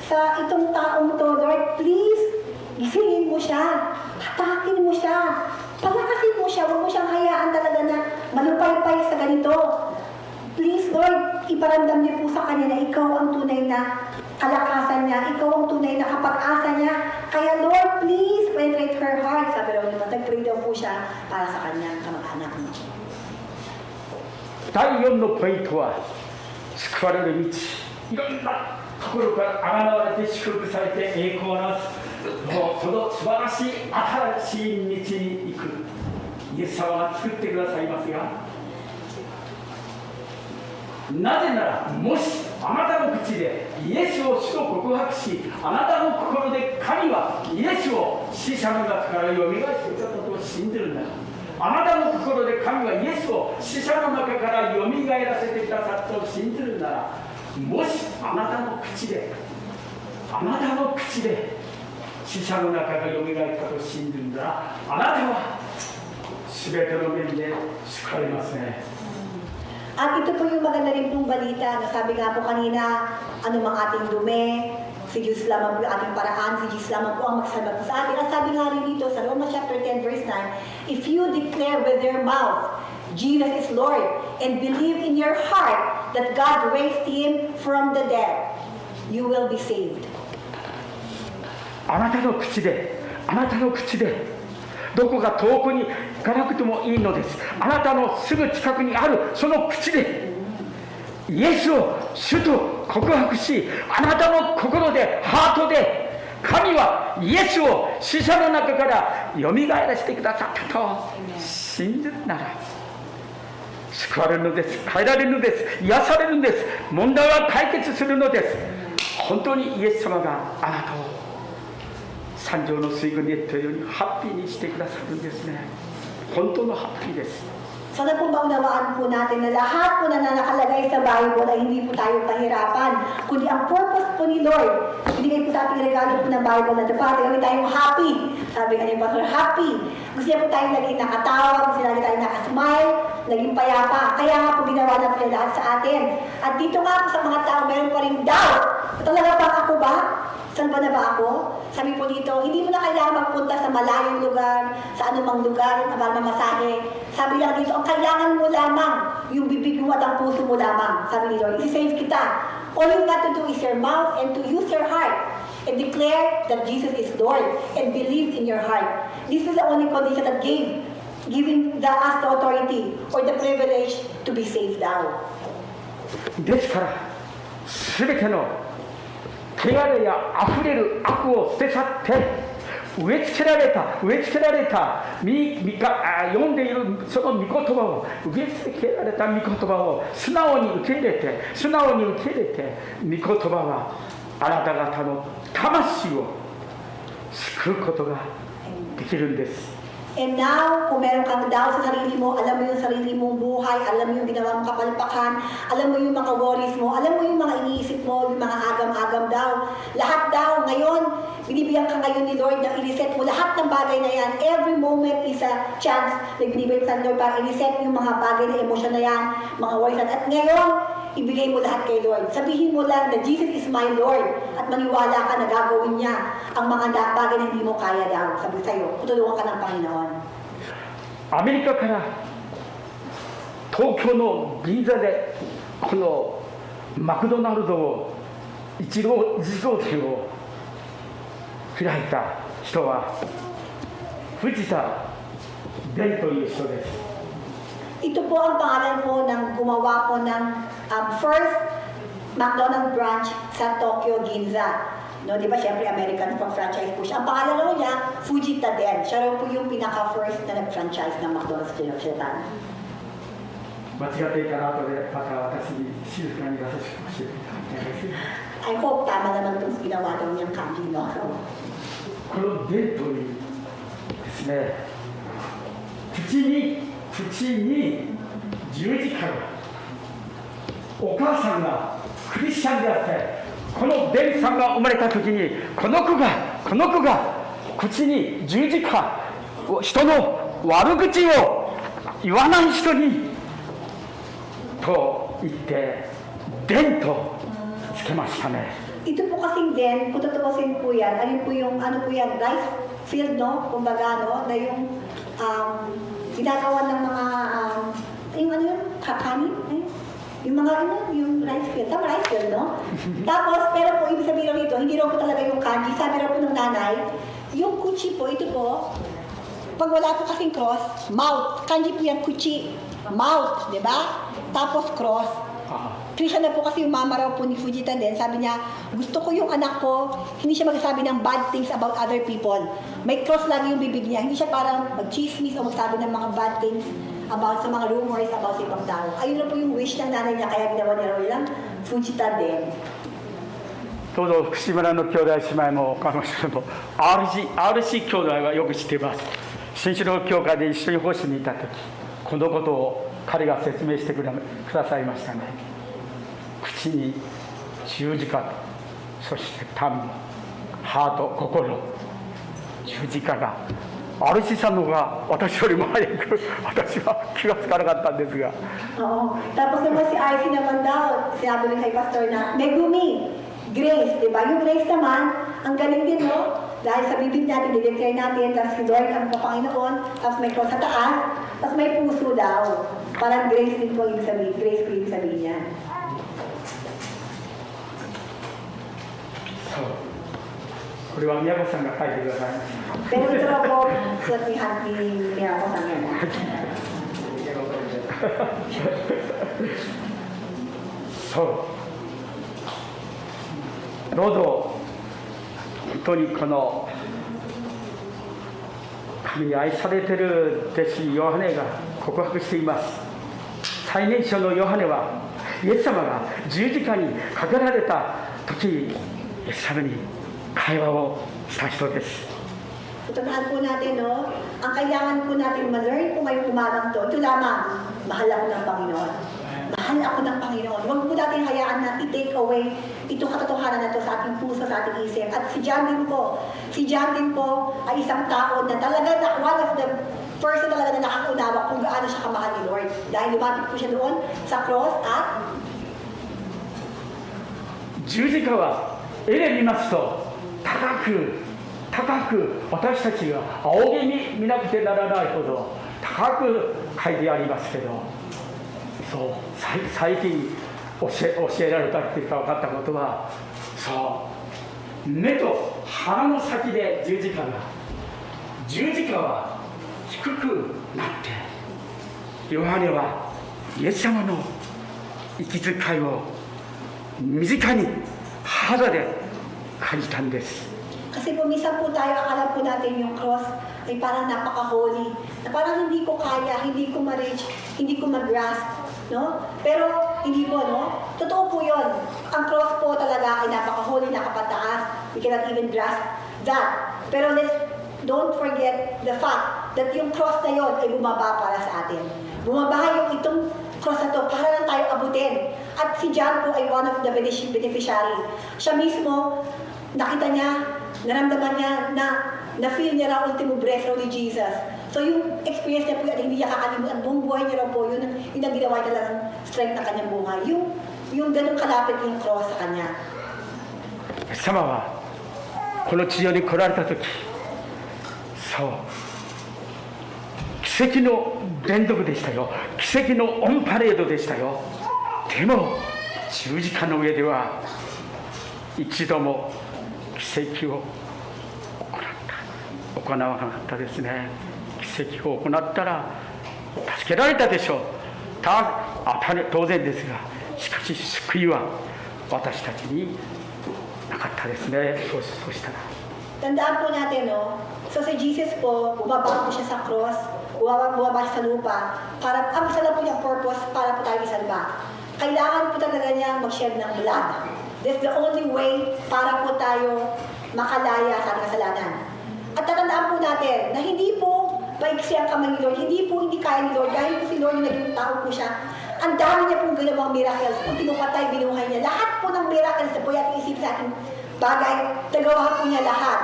sa itong taong to, Lord, please, gisingin mo siya, hatakin mo siya, palakasin mo siya, huwag mo siyang hayaan talaga na malupay-pay sa ganito. Please, Lord, iparamdam niyo po sa kanya na ikaw ang tunay na kalakasan niya, ikaw ang tunay na kapag-asa niya. Kaya Lord, please penetrate her heart. Sabi raw naman, nag-pray daw po siya para sa kanyang kamag-anak. 第4のポイントは、救われる道、いろんなところからあがなわれて祝福されて栄光を表す、その素晴らしい新しい道に行くイエス様が作ってくださいますが、なぜなら、もしあなたの口でイエスを主と告白し、あなたの心で神はイエスを死者の中からよみがえしてくださったと信じるなら、あなたの心で神はイエスを死者の中からよみがえらせてくださったと信じるなら、もしあなたの口で死者の中がよみがえったと信じるなら、あなたは全ての面で救われますね。 At ito po yung maganda rin pong balita na sabi nga po kanina, anumang ating dumi, si Diyos lamang po yung ating paraan, si Diyos lamang po ang magsalba po sa atin. At sabi nga rin dito sa Romans chapter 10 verse 9, if you declare with your mouth, Jesus is Lord, and believe in your heart that God raised Him from the dead, you will be saved. あなたの口でどこか遠くに行かなくてもいいのです。あなたのすぐ近くにあるその口でイエスを主と告白し、あなたの心でハートで神はイエスを死者の中からよみがえらせてくださったと信じるなら、救われるのです。変えられるのです。癒されるのです。問題は解決するのです。本当にイエス様があなたを三条の水軍に言ったようにハッピーにしてくださるんですね。本当のハッピーです。 Sana po maunawaan po natin na lahat po na nakalagay sa Bible ay hindi po tayo pahirapan, kundi ang purpose po ni Lord, binigay po sa ating regalo po ng Bible na dapat gawin tayong happy. Sabi nga ni Pastor, happy. Gusto niya po tayong laging nakatawa, gusto niya tayong nakasmile, naging payapa. Kaya nga po ginawa na po niya lahat sa atin. At dito nga po sa mga tao, meron pa rin doubt. Talaga ba ako ba? Saan ba na ba ako? Sabi po dito, hindi mo na kailangan magpunta sa malayong lugar, sa anumang lugar, na mamasahe. Sabi lang dito, ang kailangan mo lamang, yung bibig mo at ang puso mo lamang. Sabi ni Lord, isi-save kita. All you got to do is your mouth and to use your heart and declare that Jesus is Lord and believe in your heart. This is the only condition that giving us the authority or the privilege to be saved now. ですから全ての汚れやあふれる悪を捨て去って植え付けられた読んでいるその御言葉を植え付けられた御言葉を素直に受け入れて御言葉はあなた方の魂を救うことができるんです。 And now, kung meron kang doubt sa sarili mo, alam mo yung sarili mong buhay, alam mo yung ginawa mong kapalpakan, alam mo yung mga worries mo, alam mo yung mga iniisip mo, yung mga agam-agam daw. Lahat daw, ngayon, binibigyan ka ngayon ni Lord na i-reset mo lahat ng bagay na yan. Every moment is a chance na binibigyan sa Lord para i-reset yung mga bagay na emosyon na yan, mga worries. At ngayon, ibigay mo lahat kay Lord. Sabihin mo lang na Jesus is my Lord at maniwala ka na gagawin niya ang mga bagay na hindi mo kaya daw. Sabi sa'yo, tutulungan ka ng Panginoon. アメリカから東京の銀座でこのマクドナルドを1号店を開いた人は藤田伝という人です。 Ito po ang pangalan po ng gumawa po ng first McDonald's branch sa Tokyo, Ginza. No, di ba, siyempre American franchise po siya. Ang pangalan raw niya, Fujita Den. Siya raw po yung pinaka-first na nag-franchise ng McDonald's sa Japan. 間違っていたら後でまた私に静かに優しく教えていただきたいです。 I hope tama naman itong ginawa daw niyang kanji, no? So, この伝というですね、口に十字架がお母さんがクリスチャンであってこの伝さんが生まれた時にこの子が口に十字架人の悪口を言わない人にと言って伝とつけましたね。 ito po kasing Den, kung tutuusin po yan, ano po yan, rice field, no? Kumbaga, no? Na yung ginagawa ng mga, yung ano yun, kakanin, eh? Yung mga, yung rice field, tama rice field, no? Tapos, pero po, ibig sabihin rito, hindi raw po talaga yung kanji, sabi raw po ng nanay, yung kuchi po, ito po, pag wala po kasing cross, mouth, kanji po yan, kuchi, mouth, di ba? Tapos cross. Trisha na po kasi yung mama raw po ni Fujita din, sabi niya, gusto ko yung anak ko, hindi siya magsasabi ng bad things about other people. May cross lagi yung bibig niya, hindi siya parang mag-chismis o magsabi ng mga bad things about sa mga rumors about sa ibang tao. Ayun na po yung wish ng nanay niya, kaya ginawa niya raw yung Fujita din. どうぞ福島村の兄弟姉妹も彼女も RC 兄弟はよく知っています。新種の教会で一緒に奉仕にいた時このことを彼が説明してくださいましたね。口に十字架とそして民ハート心十字架がRC さんの方が私よりも早く私は気がつかなかったんですが Oo. Tapos naman si RC naman daw, sinabi rin kay Pastor na, Megumi, grace, di ba? Yung grace naman, ang galing din, no? Dahil sa bibig natin, dideclare natin, tapos si Lord ang Panginoon, tapos may cross sa taas, tapos may puso daw. Parang grace din po yung sabihin, grace po yung sabihin niya. これは宮子さんが書いてください。 Pero ito raw po, sulat ni Mira ko sa ngayon. そうどうぞ本当にこの神に愛されている弟子ヨハネが告白しています。最年少のヨハネはイエス様が十字架にかけられた時イエス様に会話をした人です。 Tutunaan po natin, no? Ang kailangan po natin ma-learn po ngayong umagang to, ito lamang, mahal ako ng Panginoon. Mahal ako ng Panginoon. Huwag po natin hayaan na i-take away itong katotohanan na to sa ating puso, sa ating isip. At si John din po ay isang tao na talaga na one of the person talaga na nakakaunawa kung gaano siya kamahal ni Lord. Dahil lumapit po siya doon sa cross at 十字架は絵で見ますと高く私たちが仰ぎ見なくてならないほど高く書いてありますけど、そう最近教えられたっていうか分かったことは、そう目と鼻の先で十字架は低くなって、ヨハネはイエス様の息遣いを身近に肌で感じたんです。 Kasi po minsan po tayo, akala po natin yung cross ay parang napaka-holy, na parang hindi ko kaya, hindi ko ma-reach, hindi ko mag-grasp, no? Pero hindi po, no? Totoo po yun. Ang cross po talaga ay napaka-holy, nakapataas. We cannot even grasp that. Pero don't forget the fact that yung cross na yun ay bumaba para sa atin. Bumaba yung itong cross na to para lang tayo abutin. At si John po ay one of the beneficiary. Siya mismo, nakita niya, naramdaman niya na-feel niya raw ultimo breath raw ni Jesus. So yung experience niya po at hindi niya kakalimutan, buong buhay niya raw po, yun ang ginawa niya talagang strength ng kanyang buhay. Yung ganun kalapit yung cross sa kanya. イエス様はこの地上に来られた時、そう奇跡の連続でしたよ。奇跡のオンパレードでしたよ。でも十字架の上では一度も奇跡を行わなかったですね。奇跡を行ったら助けられたでしょう。当然ですが、しかし救いは私たちになかったですね。そうしたら Tandaan po natin, no? So si Jesus po, bumaba po siya sa cross, bumaba siya sa lupa, para, ang isa lang po niyang purpose, para po tayo isalba. Kailangan po talaga niya mag-shed ng blood. That's the only way para po tayo makalaya sa ating kasalanan. At tatandaan po natin na hindi po maiksi ang kamay ni Lord, hindi kaya ni Lord, dahil po si Lord yung naging tao po siya. Ang dami niya pong ginawang miracles, kung pinupatay, binuhay niya. Lahat po ng miracles na po yung isip sa ating bagay, nagawa po niya lahat.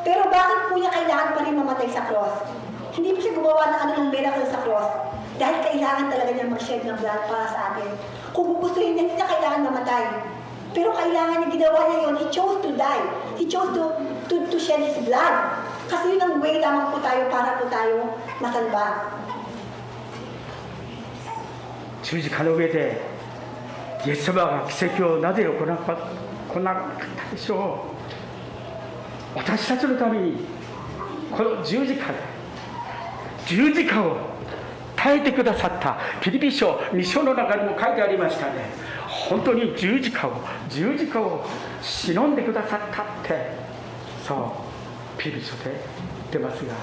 Pero bakit po niya kailangan pa rin mamatay sa cross? Hindi po siya gumawa ng anong miracle sa cross. Dahil kailangan talaga niya mag-shed ng blood para sa atin. Kung gugustuhin niya, hindi niya kailangan mamatay. Pero kailangan niya, ginawa niya yun. He chose to die. He chose to shed his blood. Kasi yun ang way lamang po tayo para po tayo masalba. 十字架の上でイエス様が奇跡をなぜ行わなかったでしょう。私たちのためにこの十字架を耐えてくださった。ピリピ書2章の中にも書いてありましたね。本当に十字架を忍んでくださったって、そうピリピ書で言ってますが、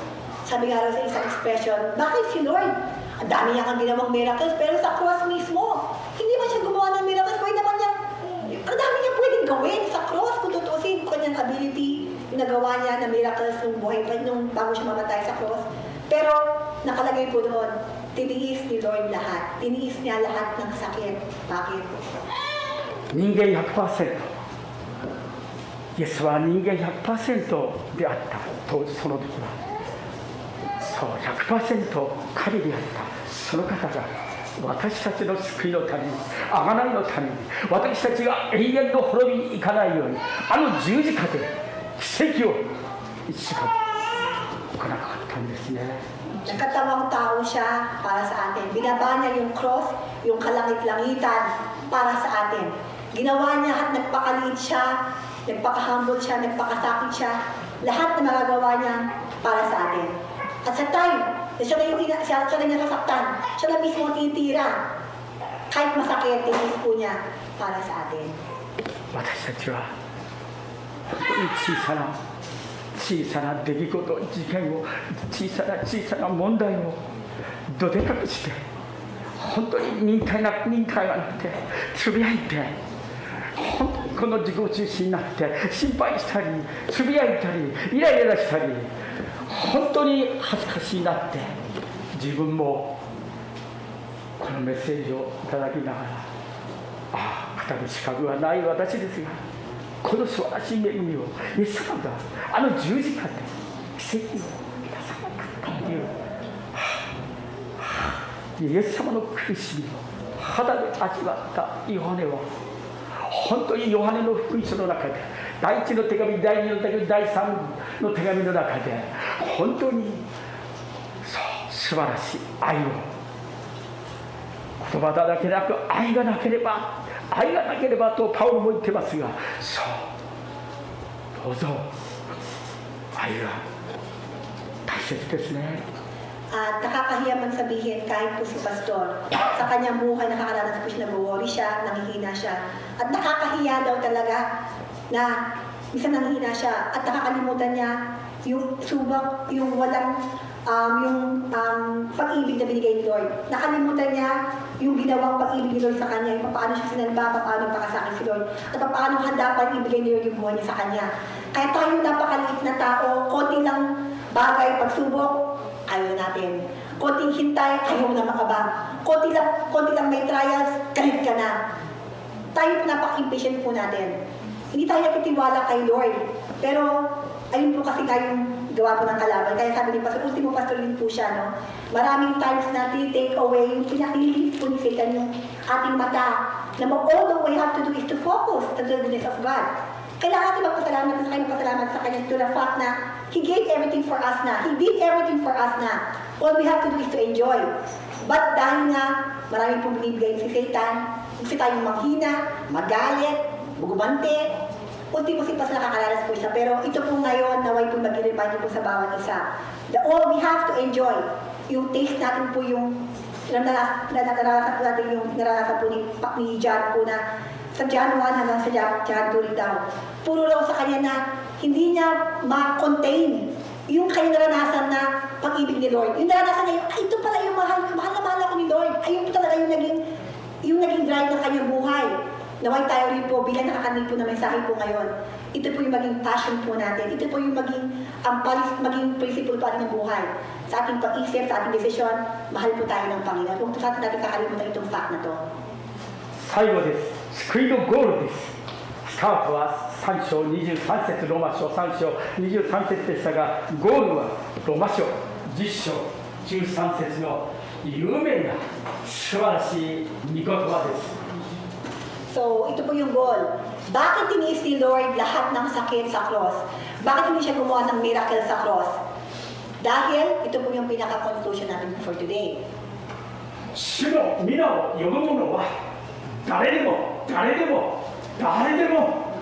Sabi nga raw sa isang expression, bakit si Lord? Ang dami niya kang ginawang miracles, pero sa cross mismo, hindi man siya gumawa ng miracles, pwede naman niya, ang dami niya pwedeng gawin sa cross, kung tutusin ko kanyang ability, nagawa niya na miracles nung buhay pa, nung bago siya mamatay sa cross. Pero, nakalagay po doon, tiniis ni Lord lahat. Tiniis niya lahat ng sakit. Bakit? 人間 100%、 イエスは人間 100% であった当時、その時は。そう 100% 神であった。その方が私たちの救いのために、贖いのために、私たちが永遠の滅びに行かないように、あの十字架で奇跡を一時間行わなかったんですね。 Nagkatawang tao siya para sa atin. Binaba niya yung cross, yung kalangit-langitan para sa atin. Ginawa niya at nagpakaliit siya, nagpaka-humble siya, nagpakasakit siya. Lahat na magagawa niya para sa atin. At sa time, siya na niya sasaktan, siya na mismo titira. Kahit masakit, tinis po niya para sa atin. 私たちは本当に小さな出来事、事件を、小さな問題をどでかくして、本当に忍耐がなってつぶやいて、本当にこの自己中心になって心配したりつぶやいたりイライラしたり、本当に恥ずかしいなって自分もこのメッセージをいただきながら、語る資格はない私ですが、この素晴らしい恵みをイエス様があの十字架で奇跡をなさなかったという、イエス様の苦しみを肌で味わったヨハネは本当にヨハネの福音書の中で、第1の手紙、第2の手紙、第3の手紙の中で、本当にそう素晴らしい愛を、言葉だけでなく愛がなければとパウロも言ってますが、そうどうぞ愛が大切ですね。At nakakahiya man sabihin kahit po si Pastor, sa kanyang buhay nakakaranas po siya, nag-worry siya, nanghihina siya. At nakakahiya daw talaga na minsan nanghihina siya at nakakalimutan niya yung subak, yung walang pag-ibig na binigay ni Lord. Nakalimutan niya yung ginawang pag-ibig ni Lord sa kanya, yung paano siya sinalba, paano pakasakit si Lord, at paano handa pa ibigay ni Lord yung buhay niya sa kanya. Kaya tayo napakaliit na tao, konti lang bagay, pagsubok, ayaw natin. Konting hintay, ayaw na makabang. Konti lang may trials, galit ka na. Tayo napaka-impatient po natin. Hindi tayo nagtitiwala kay Lord. Pero, ayun po kasi yung gawa po ng kalaban. Kaya sabi ni Pastor, ultimo pastor din po siya, no? Maraming times na take away, yung pinakililis po ni Satan yung ating mata. Na all the we have to do is to focus on the goodness of God. Kailangan natin magpasalamat sa kanya to the fact na He gave everything for us na. He did everything for us na. All we have to do is to enjoy. But dahil nga, marami pong binibigay si Satan, gusto tayong manghina, magalit, bugubante, ultimo si Pastor nakakaranas po siya. Pero ito po ngayon, naway po mag-remind po sa bawat isa. All we have to enjoy, yung taste natin po yung naranasan po natin yung naranasan po ni John po na sa John 1 hanggang sa John 2 daw. Puro lang sa kanya na hindi niya ma-contain yung kanyang naranasan na pag-ibig ni Lord. Yung naranasan niya, ito pala yung mahal na mahal ako ni Lord. Ayun po talaga yung naging drive ng kanyang buhay. Naway tayo rin po bilang nakakarinig po na mensahe po ngayon. Ito po yung maging passion po natin. Ito po yung maging principle po ating ng buhay. Sa ating pag-isip, sa ating desisyon, mahal po tayo ng Panginoon. Huwag po sa atin natin kakalimutan itong fact na to. 最後です。救いのゴールです。スタートは3章23節、ローマ書3章23節でしたが、ゴールはローマ書10章13節の有名な素晴らしい御言葉です。So, ito po yung goal. Bakit tiniis ni Lord lahat ng sakit sa cross? Bakit hindi siya gumawa ng miracle sa cross? Dahil ito po yung pinaka-conclusion natin for today. 主の皆を呼ぶ者は誰でも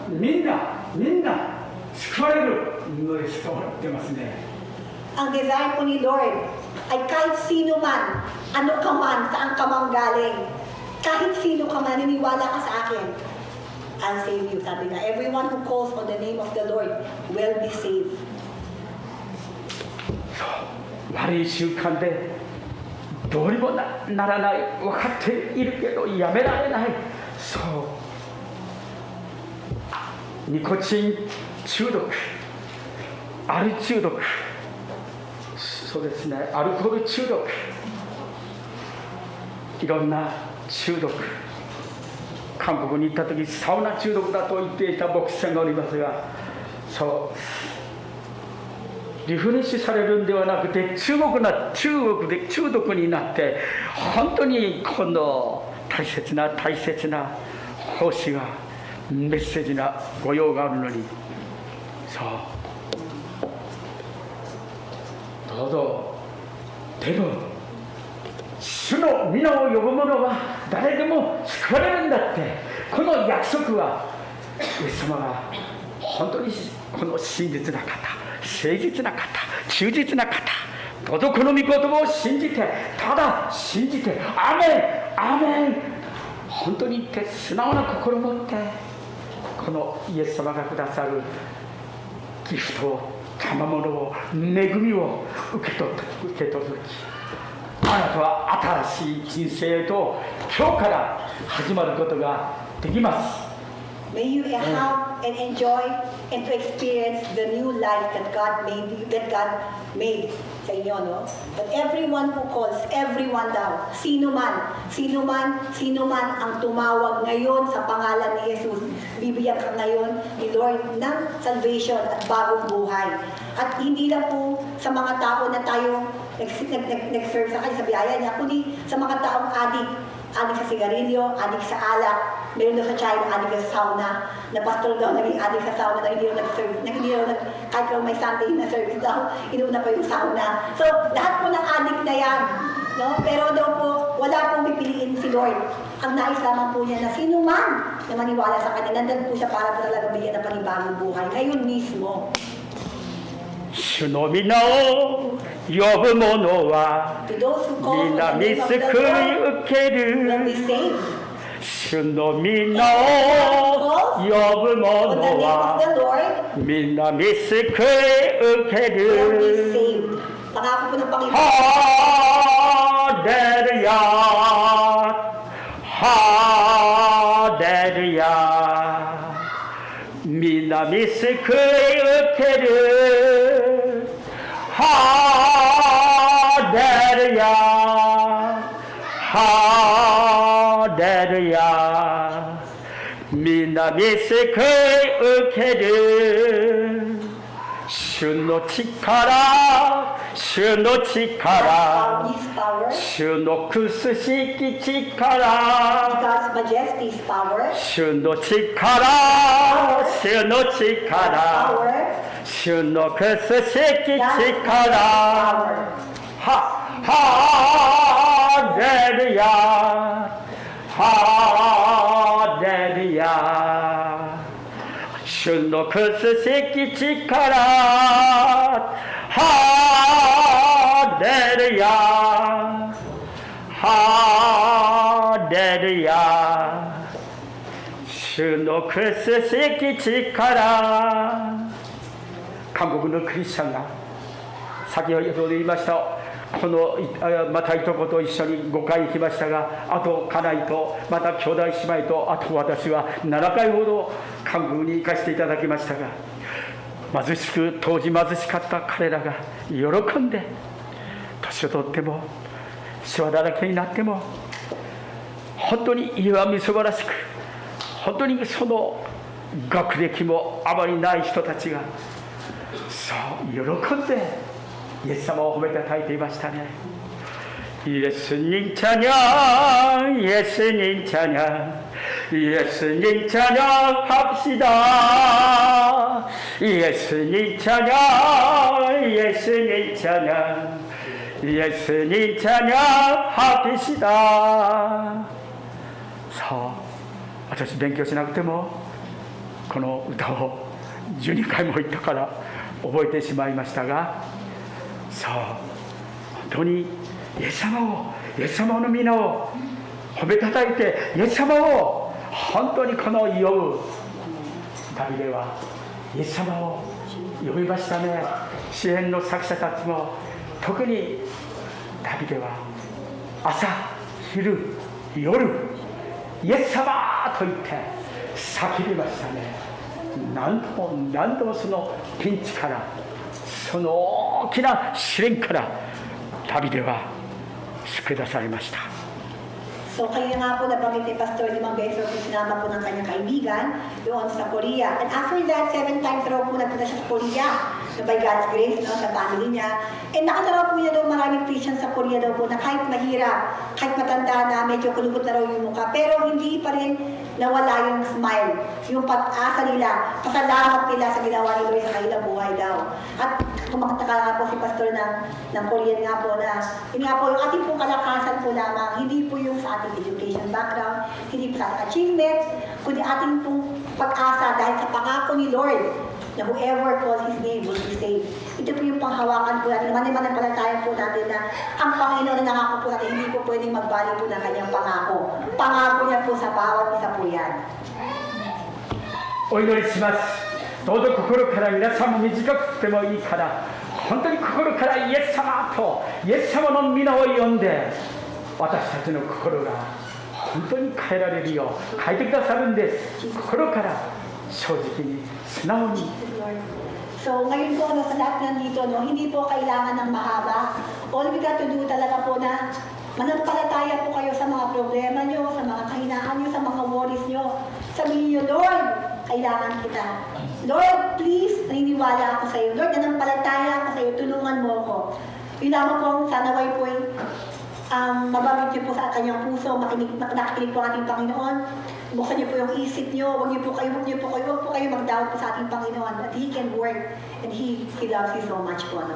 みんな救われるのですと言ってますね。Ang desire po ni Lord ay kahit sino man, ano ka man, saan ka man galing, kahit sino ka man, niniwala ka sa akin, I'll save you. Sabi na, everyone who calls on the name of the Lord will be saved. 悪い習慣でどうにも ならない、分かっているけどやめられない、そうニコチン中毒、アル中毒、そうですね、アルコール中毒、いろんな中毒、韓国に行った時サウナ中毒だと言っていた牧師さんがおりますが、そうリフレッシュされるんではなくて中毒になって本当に今度大切な奉仕がメッセージな御用があるのに、そうどうぞでも主の皆を呼ぶ者は誰でも救われるんだって、この約束はイエス様が本当にこの真実な方、誠実な方、忠実な方、どうぞこの御言葉を信じて、ただ信じて、アーメンアーメン、本当に言って素直な心を持ってこのイエス様がくださるギフトを、賜物を、恵みを受け取る時、あなたは新しい人生へと今日から始まることができます。May you have and enjoy and to experience the new life that God made sa inyo, no? But everyone who calls, everyone daw, sino man ang tumawag ngayon sa pangalan ni Jesus, bibigyan ka ngayon ni Lord ng salvation at bagong buhay. At hindi lang po sa mga tao na tayo nag-serve sa kanya sa biyaya niya, kundi sa mga taong adik sa sigarilyo, adik sa alak, meron daw sa China addict sa sauna, na pastor daw naging addict sa sauna na hindi daw nag-service, kahit daw may Sunday na service daw, inuuna pa yung sauna. So, lahat po ng addict na yan, no? Pero daw po, wala pong pipiliin si Lord. Ang nais lamang po niya na sino man na maniwala sa kanya, nandun po siya para po talaga bigyan ng panibagong buhay. Ngayon mismo. 主の皆を呼ぶ者は To those who call for 皆 the 見 name of 救 the い Lord 受け will be る saved. 主の皆を呼ぶ For the 者 name of は the Lord 皆見救い受け will be る saved. Pangako po ng Panginoon. ハレルヤハレルヤ皆見救い受けるハレルヤハレルヤ皆見救い受ける主の力主の Found 力 His power, 主のくすしき力 God's majesty's power, 主の力主の力 power, 主のくすしき God's 力 power. ハレルヤハレルヤ主のくすしき力ハレルヤハレルヤ主のくすしき力韓国のクリスチャンが先ほど言いましたこのまたいとこと一緒に5回行きましたがあと家内とまた兄弟姉妹とあと私は7回ほど韓国に行かせていただきましたが貧しく当時貧しかった彼らが喜んで年を取ってもシワだらけになっても本当に岩みそばらしく本当にその学歴もあまりない人たちがそう喜んでイエス様を褒めたたえていましたね。예수님 찬양 예수님 찬양 예수님 찬양합시다 예수님 찬양 예수님 찬양 예수님 찬양합시다 さあ私勉強しなくてもこの歌を12回も言ったから覚えてしまいましたがそう本当にイエス様の皆を褒めたたえてイエス様を本当にこの呼ぶ旅ではイエス様を呼びましたね。詩篇の作者たちも特に旅では朝昼夜イエス様と言って叫びましたね。何度もそのピンチからその大きな試練から旅では救い出されました。 So kaya nga po nabanggit ni Pastor limang beses po sinama po ng kanyang kaibigan doon sa Korea. And after that, 7 times raw po nagpunta siya sa Korea na by God's grace, no, sa family niya. And nakita raw po niya daw maraming Christians sa Korea daw po na kahit mahirap, kahit matanda na, medyo kulubot na raw yung mukha, pero hindi pa rin nawala yung smile, yung pag-asa nila, pasalamat nila sa ginawa ni Lord sa kanilang buhay daw. At kumakataka nga po si Pastor ng Korean nga po na, yun nga po, yung ating pong kalakasan po lamang, hindi po yung sa ating education background, hindi po sa ating achievement, kundi ating pong pag-asa dahil sa pangako ni Lord na whoever calls His name will be saved. Ito po yung panghawakan po natin, manipalatayan po natin na ang Panginoon na nangako po natin, hindi po pwedeng magbali po ng kanyang pangako. Pangako niya po sa bawat isa po yan. お祈りします。どうぞ心から皆さんも短くてもいいから本当に心からイエス様とイエス様の皆を呼んで私たちの心が本当に変えられるよう変えてくださるんです。心から正直に素直に So, ngayon po, sa lahat nandito, hindi po kailangan ng mahaba. All we got to do talaga po na manampalataya po kayo sa mga problema nyo, sa mga kahinaan nyo, sa mga worries nyo. Sabihin nyo, Lord, kailangan kita. Lord, please, naniniwala ako sa iyo. Lord, nanampalataya ako sa iyo, tulungan mo ako. Yun lamang po, sanaway po mabanggit niyo po sa kanyang puso, nakikinig po ang ating Panginoon. Buksan niyo po yung isip niyo, huwag niyo po kayo mag-doubt po sa ating Panginoon that He can work and He loves you so much po, no?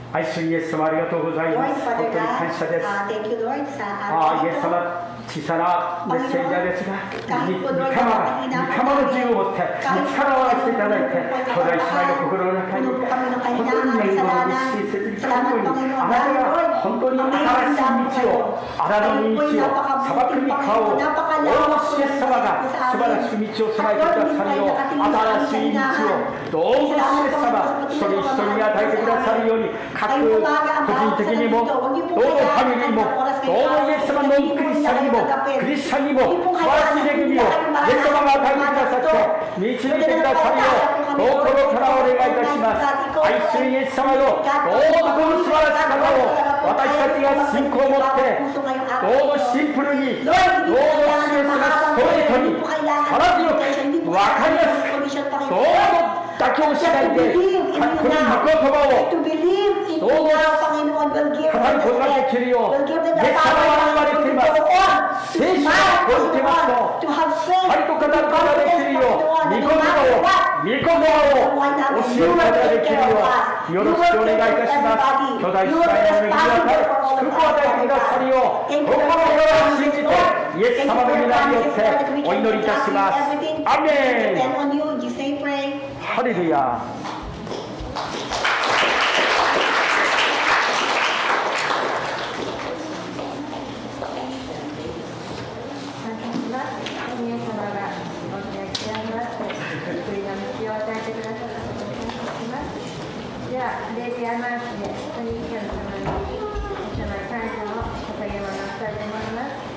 愛するイエス様ありがとうございま Lord, す。本 Father 当に感謝です。 God, thank you, Lord, sa ああ、イエ araw ス ito. 様、小さなメッセージャーですが、kahit po, 御 Lord, 霊na の銃を持って、力を合わせていただいて、兄弟姉妹の心の中に、 puno po kami ng 本当に kahinaan, 恵みを kasalanan. 密接に Salamat, 感動に、 Panginoon. あなた Dahil, が Lord, 本当に新しい amazing 道を、荒野の道を、砂漠に顔を、大主イエス様が素晴らしい道を備えてくださるよう、新しい道を、どうぞ主イエス様、一人一人に与えてくださるように、各個人的にも、どうぞファミリーも、どうぞイエス様のクリスチャンにも、クリスチャンにも、素晴らしい恵みを、イエス様が与えてくださって、導いてくださるよう、心からお願いいたします。愛するイエス様の、どうぞこの素晴らしさを、私たちが信仰を持って、どうぞシンプルに、どうぞ主イエス様ストレートに、力強く、分かりやすく、どうぞ妥協しないで、この御言葉を、 To believe in you now, Panginoon, will give 語 them ることができるよ will う、 give them イ the エス様 power が言われ to てい go ます。 on, to 聖書が smile, こう言っていますと、 to have faith, 割と語ることができるよう、御言葉を、御言葉を教えることができるよう、よろしくお願いいたします。兄弟姉妹の恵みを与え、祝福を与えてくださるよう、心から信じて、イエス様の皆によってお祈りいたします。アーメン。 depend on you, in Jesus' name pray. ハレルヤ。イエス様がお願いしてあります。救いの道を与えてくださることを感謝します。では、レディアマーチで本日の様に神様に感謝を捧げ物をしたいと思います。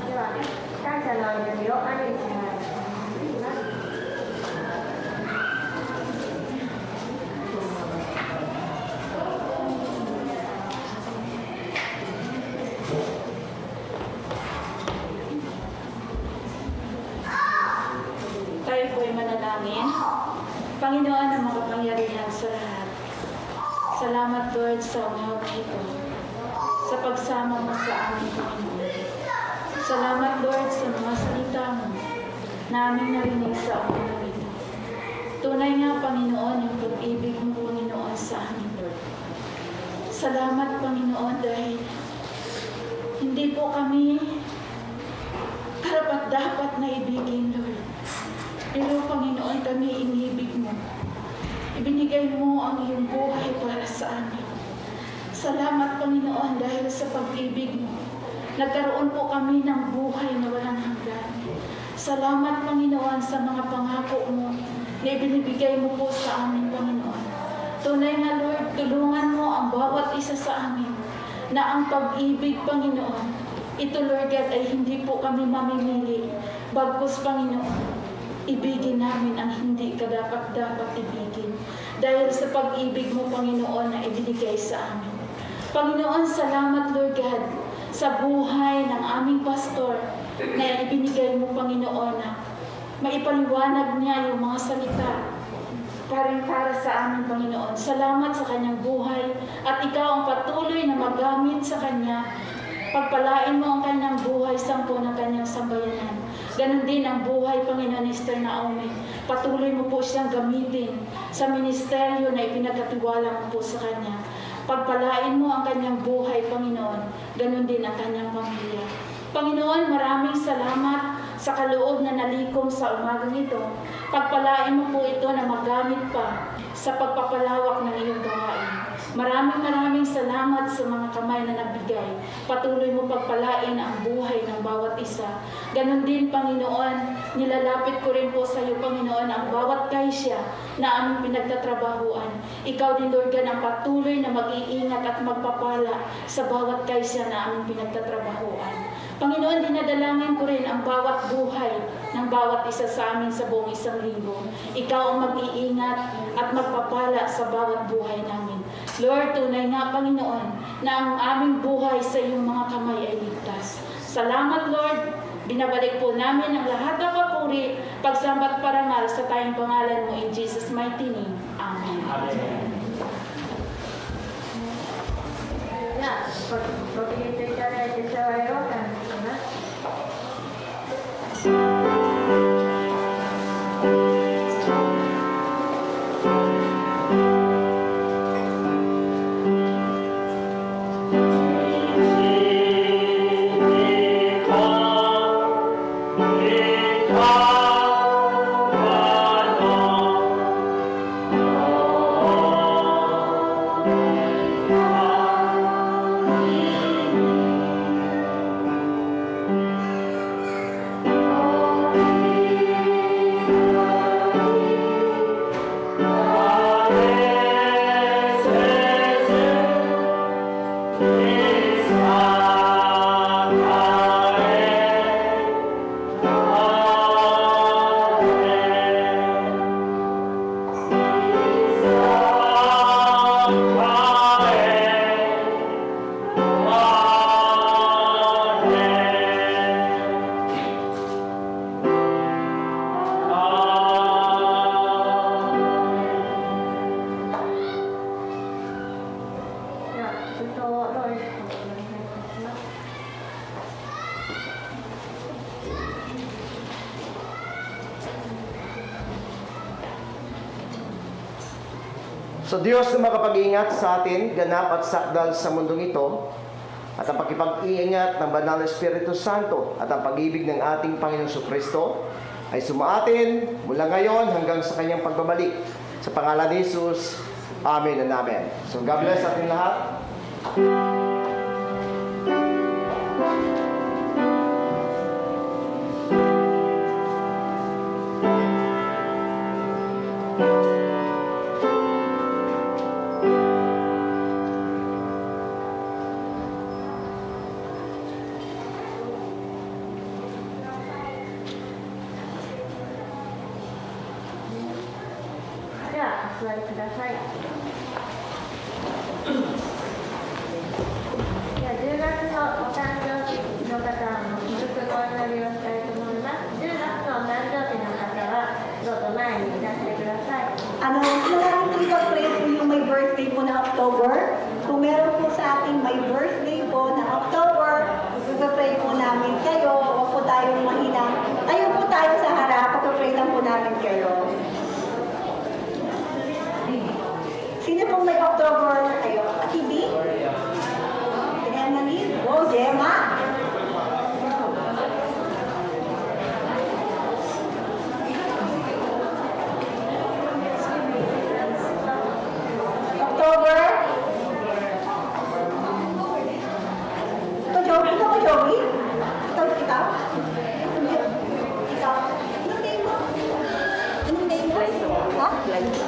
では、感謝のお祈りを兄にします。 Tayo po'y manalangin. Panginoon ang makapangyarihan sa lahat. Salamat, Lord, sa umaw na ito. Sa pagsama mo sa aming Panginoon. Salamat, Lord, sa mga salita mo na aming narinig sa umaw ito. Tunay nga, Panginoon, yung pag-ibig mo, Panginoon, sa amin, Lord. Salamat, Panginoon, dahil hindi po kami karapat-dapat na ibigin, Lord. Pero Panginoon, kami inibig mo. Ibinigay mo ang iyong buhay para sa amin. Salamat, Panginoon, dahil sa pag-ibig mo. Nagkaroon po kami ng buhay na walang hanggan. Salamat, Panginoon, sa mga pangako mo na ibinibigay mo po sa amin, Panginoon. Tunay nga, Lord, tulungan mo ang bawat isa sa amin na ang pag-ibig, Panginoon, ito, Lord God, ay hindi po kami mamimili. Bagkus, Panginoon, ibigin namin ang hindi kadapat-dapat ibigin. Dahil sa pag-ibig mo, Panginoon, na ibinigay sa amin. Panginoon, salamat, Lord God, sa buhay ng aming pastor na ibinigay mo, Panginoon, na maipaliwanag niya yung mga salita para sa amin, Panginoon. Salamat sa kanyang buhay at ikaw ang patuloy na magamit sa kanya. Pagpalain mo ang kanyang buhay, sampo ng kanyang sambayanan. Ganon din ang buhay, Panginoon, ni Sister Naomi. Patuloy mo po siyang gamitin sa ministeryo na ipinagkatiwala mo po sa kanya. Pagpalain mo ang kanyang buhay, Panginoon. Ganon din ang kanyang pamilya. Panginoon, maraming salamat sa kaloob na nalikom sa umagang ito. Pagpalain mo po ito na magamit pa sa pagpapalawak ng iyong gawain. Maraming salamat sa mga kamay na nagbigay. Patuloy mo pagpalain ang buhay ng bawat isa. Ganon din, Panginoon, nilalapit ko rin po sa iyo, Panginoon, ang bawat kaisya na aming pinagtatrabahuan. Ikaw din, Lord God, ang patuloy na mag-iingat at magpapala sa bawat kaisya na aming pinagtatrabahuan. Panginoon, dinadalangin ko rin ang bawat buhay ng bawat isa sa amin sa buong isang linggo. Ikaw ang mag-iingat at magpapala sa bawat buhay namin. Lord, tunay nga, Panginoon, na ang aming buhay sa iyong mga kamay ay ligtas. Salamat, Lord. Binabalik po namin ang lahat ng papuri, pagsambat parangal sa tayong pangalan mo in Jesus' mighty name. Amen. Amen. じゃあ、ご起立いただいて、シャワーを感じします。So Diyos na makapag-iingat sa atin, ganap at sakdal sa mundong ito, at ang pakipag-iingat ng Banal na Espiritu Santo at ang pag-ibig ng ating Panginoong Jesucristo ay sumaatin mula ngayon hanggang sa kanyang pagbabalik. Sa pangalan ni Jesus, Amen and Amen. So God bless ating lahat.お座りください。では10月のお誕生日の方の軽くお祈りをしたいと思います。10月のお誕生日の方はどうぞ前にいらしてください。Kailangan po ipag-pray po yung may birthday po na October. Kung meron po sa ating may birthday po na October, ipag-pray po namin kayo. Huwag po tayong mahina. Ayun po tayo sa harap. Ipag-pray lang po namin kayo. Sino pong may October na kayo? Ati B? Emily? Oh, Gemma? October? Ito, Joey? Ito ko, Joey? Ito, ikaw? Ikaw? Anong name mo? Anong name mo? Ha? Liza.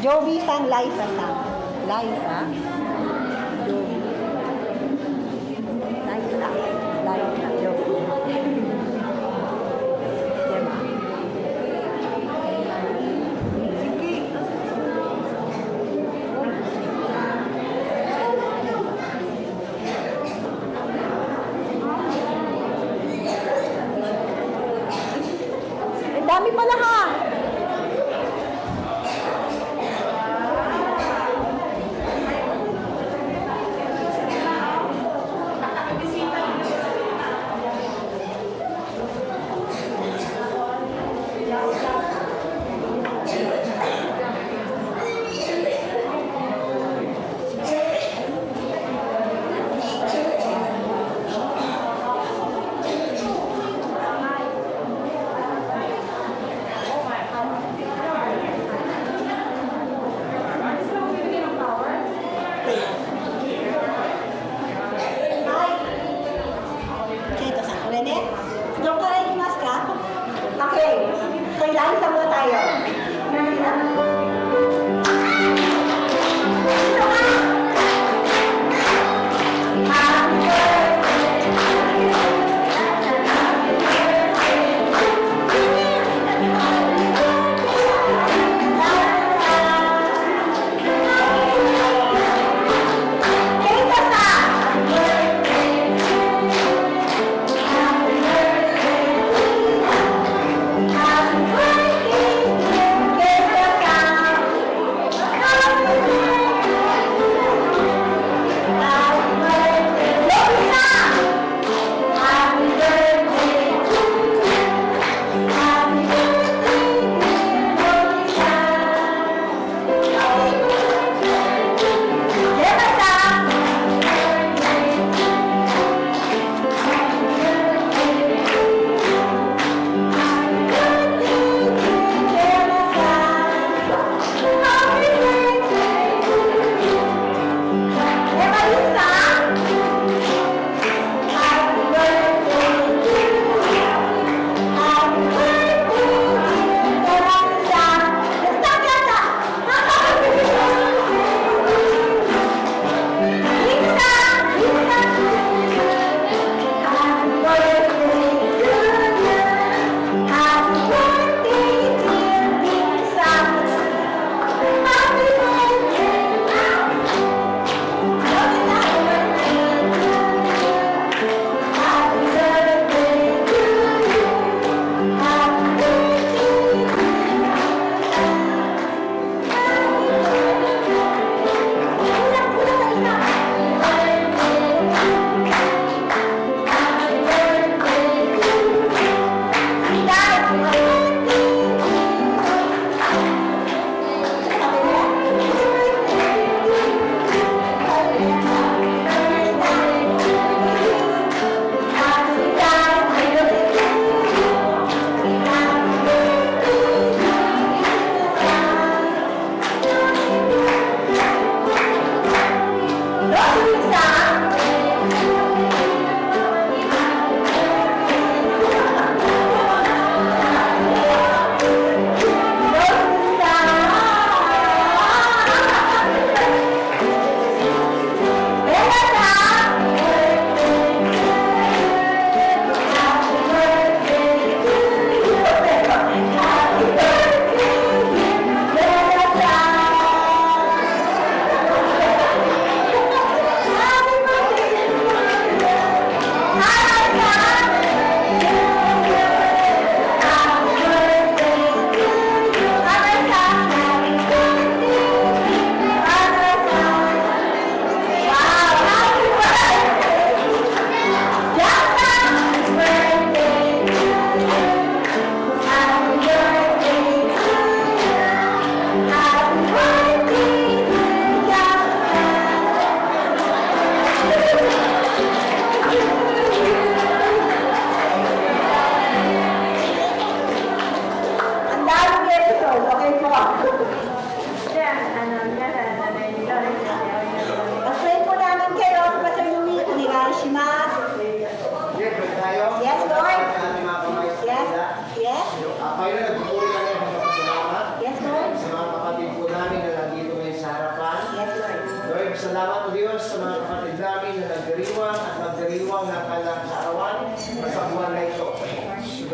Joey sang Liza sang. Liza. Joey. Liza. Liza. Joey.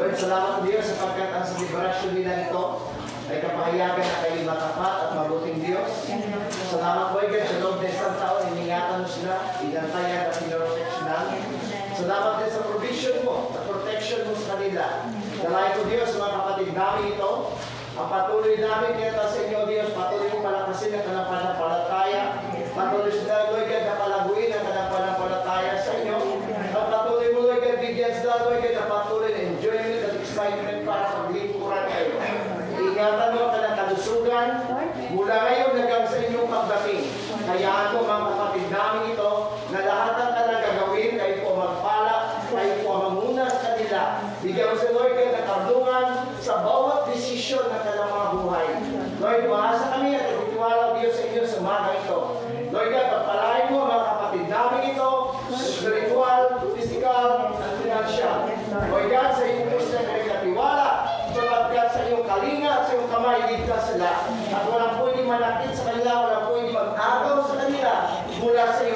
Lord, salamat Diyos sapagkat ang selebrasyon nila ito ay kapahayagan na kayo matapat at mabuting Diyos. Salamat Lord God, sa loob ng isang taon, iningatan mo sila, inantayan at pinoproteksyonan. Salamat din sa provision mo, sa protection mo sa kanila. Dalayan ko Diyos, mga kapatid namin ito, ang patuloy namin dito sa inyo Diyos, patuloy mo palakasin ang kanang panampalataya, patuloy sila Lord God na palaguin ang kanang panampalataya sa inyo. Ang patuloy mo Lord God, bigyan sila Lord God na patuloy na enjoyment at excitement para paglingkuran kayo. Ingatan mo ang kanang kalusugan mula ngayon hanggang sa inyong pagdating. Hayaan mo mga kapatid namin ito na lahat ng kanang gagawin, kayo po magpala, kayo po mamuna sa kanila. Bigyan mo si Lord God na karunungan sa bawat desisyon ng kanilang mga buhay. Lord, maasa kami at nagtitiwala Diyos sa inyo sa umaga ito. Lord God, pagpalain mo mga kapatid namin ito, spiritual, physical, at financial. Lord God, sa iyong Diyos na nagkatiwala, sapagkat sa iyong kalinga at sa iyong kamay, ligtas sila. At walang pwede manakit sa kanila, walang pwede mag-agaw sa kanila mula sa iyo